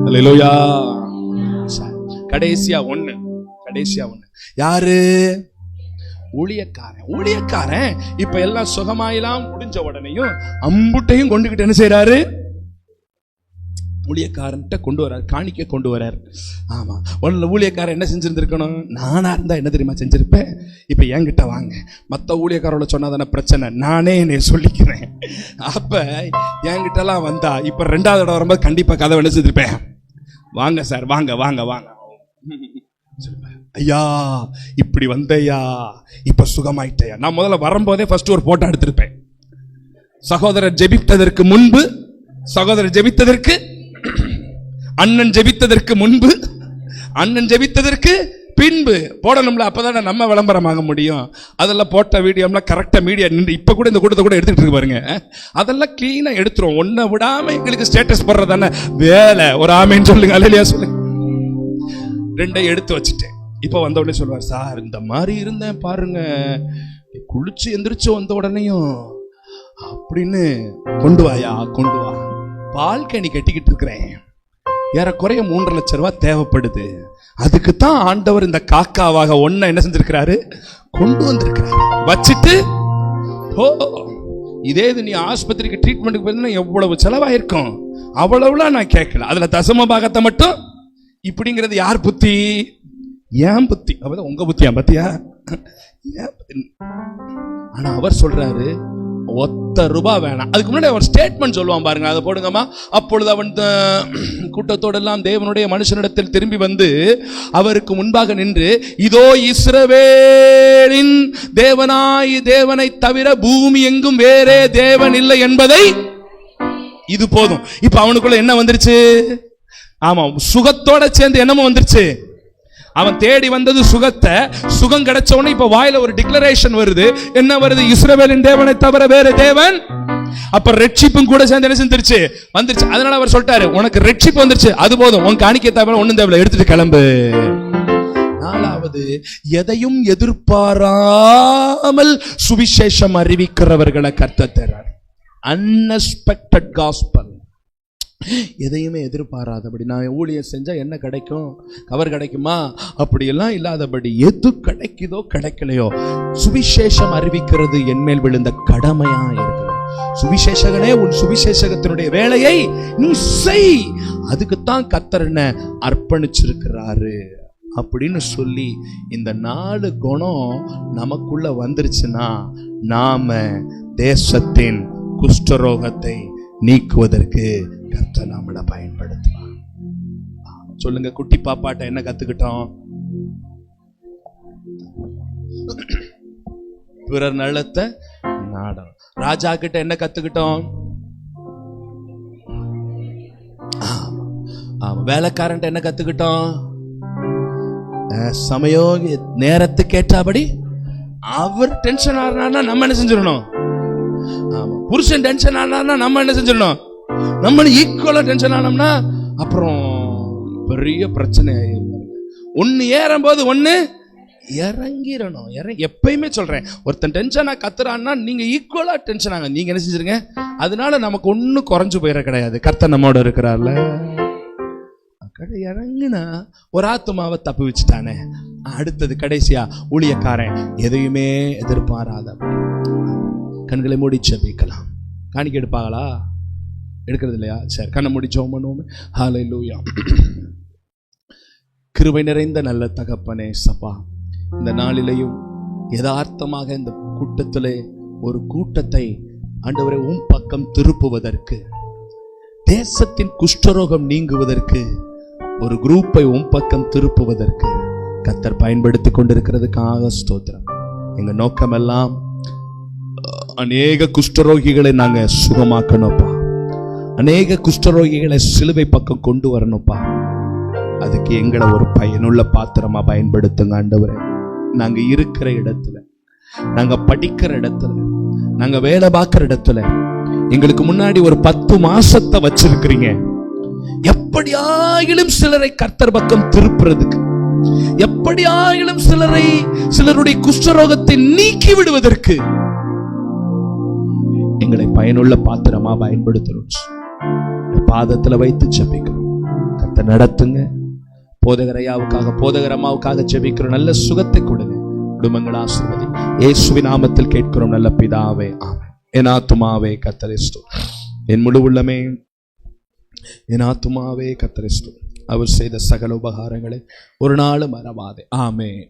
அல்லேலூயா. கடைசியா ஒண்ணு யாரு? ஊழியக்காரன். இப்ப எல்லாம் சுகமாயெல்லாம் முடிஞ்ச உடனேயும் அம்புட்டையும் கொண்டுகிட்டு என்ன செய்யறாரு? ஊழியக்காரன்ட்ட கொண்டு வராரு, காணிக்க கொண்டு வராரு. ஆமா. ஊழியக்காரன் என்ன செஞ்சிருந்திருக்கணும்? நானா இருந்தா என்ன தெரியுமா செஞ்சிருப்பேன்? இப்ப என்கிட்ட வாங்க, மத்த ஊழியக்காரோட சொன்னாதான பிரச்சனை, நானே என்னை சொல்லிக்கிறேன். அப்ப என்கிட்ட எல்லாம் வந்தா இப்ப 2வது தடவை வரும்போது கண்டிப்பா கதை என்ன செஞ்சிருப்பேன்? வாங்க சார், வாங்க ஐயா, இப்படி வந்தையா, இப்ப சுகமாயிட்டையா. நான் முதல்ல வரும்போதே ஃபர்ஸ்ட் ஒரு போட்டோ எடுத்திருப்பேன். சகோதரர் ஜெபித்ததற்கு முன்பு, சகோதரர் ஜெபித்ததற்கு, அண்ணன் ஜெபித்ததற்கு முன்பு, அண்ணன் ஜெபித்ததற்கு பின்பு போடணும்ல. அப்பதான் நம்ம விளம்பரமாக முடியும். அதெல்லாம் போட்ட வீடியோலாம் கரெக்டா மீடியா நின்று இப்ப கூட இந்த கூட்டத்தை கூட எடுத்துட்டு இருக்கு பாருங்க. அதெல்லாம் கிளீனா எடுத்துரும். ஒன்ன விடாம எங்களுக்கு ஸ்டேட்டஸ் போடுறதானே வேலை. ஒரு ஆமேன்னு சொல்லுங்க, அல்லேலூயா சொல்லுங்க. 2 எடுத்து வச்சுட்டேன். இப்ப வந்த உடனே சொல்லுவார், சார் இந்த மாதிரி இருந்தேன் பாருங்க, குளிச்சு எந்திரிச்சு வந்த உடனேயும் அப்படின்னு. கொண்டு வாயா, கொண்டு வா. பால்கனி கட்டிக்கிட்டு இருக்கிறேன், ஏறக்குறைய 3.5 லட்சம் ரூபாய் தேவைப்படுது. அதுக்குத்தான் ஆண்டவர் இந்த காக்காவாக ஒன்ன என்ன செஞ்சிருக்கிறாரு? கொண்டு வந்திருக்கிறாரு. வச்சுட்டு இதே இது நீ ஆஸ்பத்திரிக்கு ட்ரீட்மெண்ட்டுக்கு போயிருந்தா எவ்வளவு செலவாயிருக்கும், அவ்வளவுலாம் நான் கேட்கல. அதுல தசம பாகத்தை மட்டும் இப்படிங்கிறது யார் புத்தி? ஏன் புத்தி. அப்பதான் உங்க புத்தியா? பத்தியா? ஆனா அவர் சொல்றாரு, ₹1 வேணாம். அதுக்கு முன்னாடி அவர் ஸ்டேட்மெண்ட் சொல்லுவான் பாருங்க, அதை போடுங்கம்மா. அப்பொழுது அவன் கூட்டத்தோடு எல்லாம் தேவனுடைய மனுஷனிடத்தில் திரும்பி வந்து அவருக்கு முன்பாக நின்று, இதோ இஸ்ரவேலின் தேவனை தவிர பூமி எங்கும் வேறே தேவன் இல்லை என்பதை இது போதும். இப்ப அவனுக்குள்ள என்ன வந்துருச்சு? ஆமா, சுகத்தோட சேர்ந்து என்னமோ வந்துருச்சு. அவன் தேடி வந்தது சுகத்தை. சுகம் கிடைச்ச உடனே இப்ப வாயில ஒரு டிக்ளரேஷன் வருது. என்ன வருது? இஸ்ரவேலின் தேவனை தவிர வேற தேவன். அப்ப ரட்சிப்பும் கூட சேர்ந்து என்ன செஞ்சிருச்சு? வந்துருச்சு. அதனால அவர் சொல்லிட்டாரு, உனக்கு ரட்சிப்பு வந்துருச்சு, அது போதும், உன் காணிக்கை தவிர ஒண்ணும் தேவையில்லை, எடுத்துட்டு கிளம்பு. 4வது, எதையும் எதிர்பாராமல் சுவிசேஷம் அறிவிக்கிறவர்களை கர்த்தர் தரார். Unexpected gospel. எதையுமே எதிர்பாராதபடி நான் ஊழியம் செஞ்சா என்ன கிடைக்கும், கவர் கிடைக்குமா, அப்படியெல்லாம் இல்லாதபடி எது கிடைக்குதோ கிடைக்கலையோ சுவிசேஷம் அறிவிக்கிறது என்மேல் விழுந்த கடமையா இருக்கிறது. சுவிசேஷகனே, உன் சுவிசேஷகத்தினுடைய வேலையை நீ செய். அதுக்குத்தான் கர்த்தர் என்ன அர்ப்பணிச்சிருக்கிறாரு. அப்படின்னு சொல்லி இந்த 4 குணம் நமக்குள்ள வந்துருச்சுன்னா நாம தேசத்தின் குஷ்டரோகத்தை நீக்குவதற்கு கர்த்தர் நம்மளை பயன்படுத்துவார். சொல்லுங்க, குட்டி பாப்பாட்ட என்ன கத்துக்கிட்டோம்? பிறர் நலத்தை நாடம். ராஜா கிட்ட என்ன கத்துக்கிட்டோம்? வேலைக்காரன் என்ன கத்துக்கிட்டோம்? சமயம் நேரத்துக்கு ஏற்றபடி அவர் டென்ஷன் ஆனா நம்ம என்ன செஞ்சிடணும்? புருஷன் டென்ஷன் ஆனா நம்ம என்ன செஞ்சிடணும்? நம்ம ஈக்குவலா டென்ஷன் ஆனோம்னா அப்புறம் பெரிய பிரச்சனை. ஒன்னு ஏறும் போது ஒன்னு இறங்கிடணும். எப்பயுமே சொல்றேன், ஒருத்தன் டென்ஷனா கத்துறான்னா நீங்க ஈக்குவலா டென்ஷன் ஆங்க. நீங்க என்ன செஞ்சிருங்க? அதனால நமக்கு ஒன்னும் குறைஞ்சு போயிட கிடையாது. கர்த்தர் நம்மோட இருக்கிறார்ல. இறங்குனா ஒரு ஆத்துமாவை தப்பு வச்சுட்டானே. அடுத்தது கடைசியா ஊழியக்காரன் எதையுமே எதிர்பாராத கண்களை மூடி ஜெபிக்கலாம். காணிக்கை எடுப்பாங்களா? எடுக்கிறது இல்லையா? சரி, கண்ணை மூடி ஜெபம் பண்ணுவோம். ஹல்லேலூயா. கிருபை நிறைந்த நல்ல தகப்பனே சப்பா, இந்த நாளிலையும் யதார்த்தமாக இந்த கூட்டத்திலே ஒரு கூட்டத்தை ஆண்டவரே உம் பக்கம் திருப்புவதற்கு, தேசத்தின் குஷ்டரோகம் நீங்குவதற்கு, ஒரு குரூப்பை உம் பக்கம் திருப்புவதற்கு கர்த்தர் பயன்படுத்தி கொண்டிருக்கிறதுக்காக ஸ்தோத்திரம். எங்க நோக்கம் எல்லாம் அநேக குஷ்டரோகிகளை நாங்க சுகமாக்கணும்ப்பா. அநேக குஷ்டரோகிகளை சிலுவை பக்கம் கொண்டு வரணும்ப்பா. அதுக்கு எங்களை ஒரு பயனுள்ள பாத்திரமா பயன்படுத்துங்க ஆண்டவரே. நாங்க இருக்கிற இடத்துல, நாங்க படிக்கிற இடத்துல, நாங்க வேலை பார்க்கிற இடத்துல எங்களுக்கு முன்னாடி ஒரு 10 மாசத்தை வச்சிருக்கிறீங்க. எப்படியாயிலும் சிலரை கர்த்தர் பக்கம் திருப்புறதுக்கு, எப்படியாயிலும் சிலருடைய குஷ்டரோகத்தை நீக்கி விடுவதற்கு எங்களை பயனுள்ள பாத்திரமா பயன்படுத்தணும். பாதத்துல வைத்து ஜெபிக்கிறோம். கர்த்தர் நடத்துங்க. போதகர் ஐயாவுக்காக, போதகர் அம்மாவுக்காக ஜெபிக்கிறோம். நல்ல சுகத்தை கொடுங்க. குடும்பங்கள் ஆசீர்வதி. இயேசுவின் நாமத்தில் கேட்கிறோம் நல்ல பிதாவே, ஆமென். என் ஆத்துமாவே கர்த்தரை ஸ்தோத்திரி. என் முழு உள்ளமே என் ஆத்துமாவே கர்த்தரை ஸ்தோத்திரி. அவர் செய்த சகல உபகாரங்களை ஒரு நாளும் மறவாதே. ஆமென்.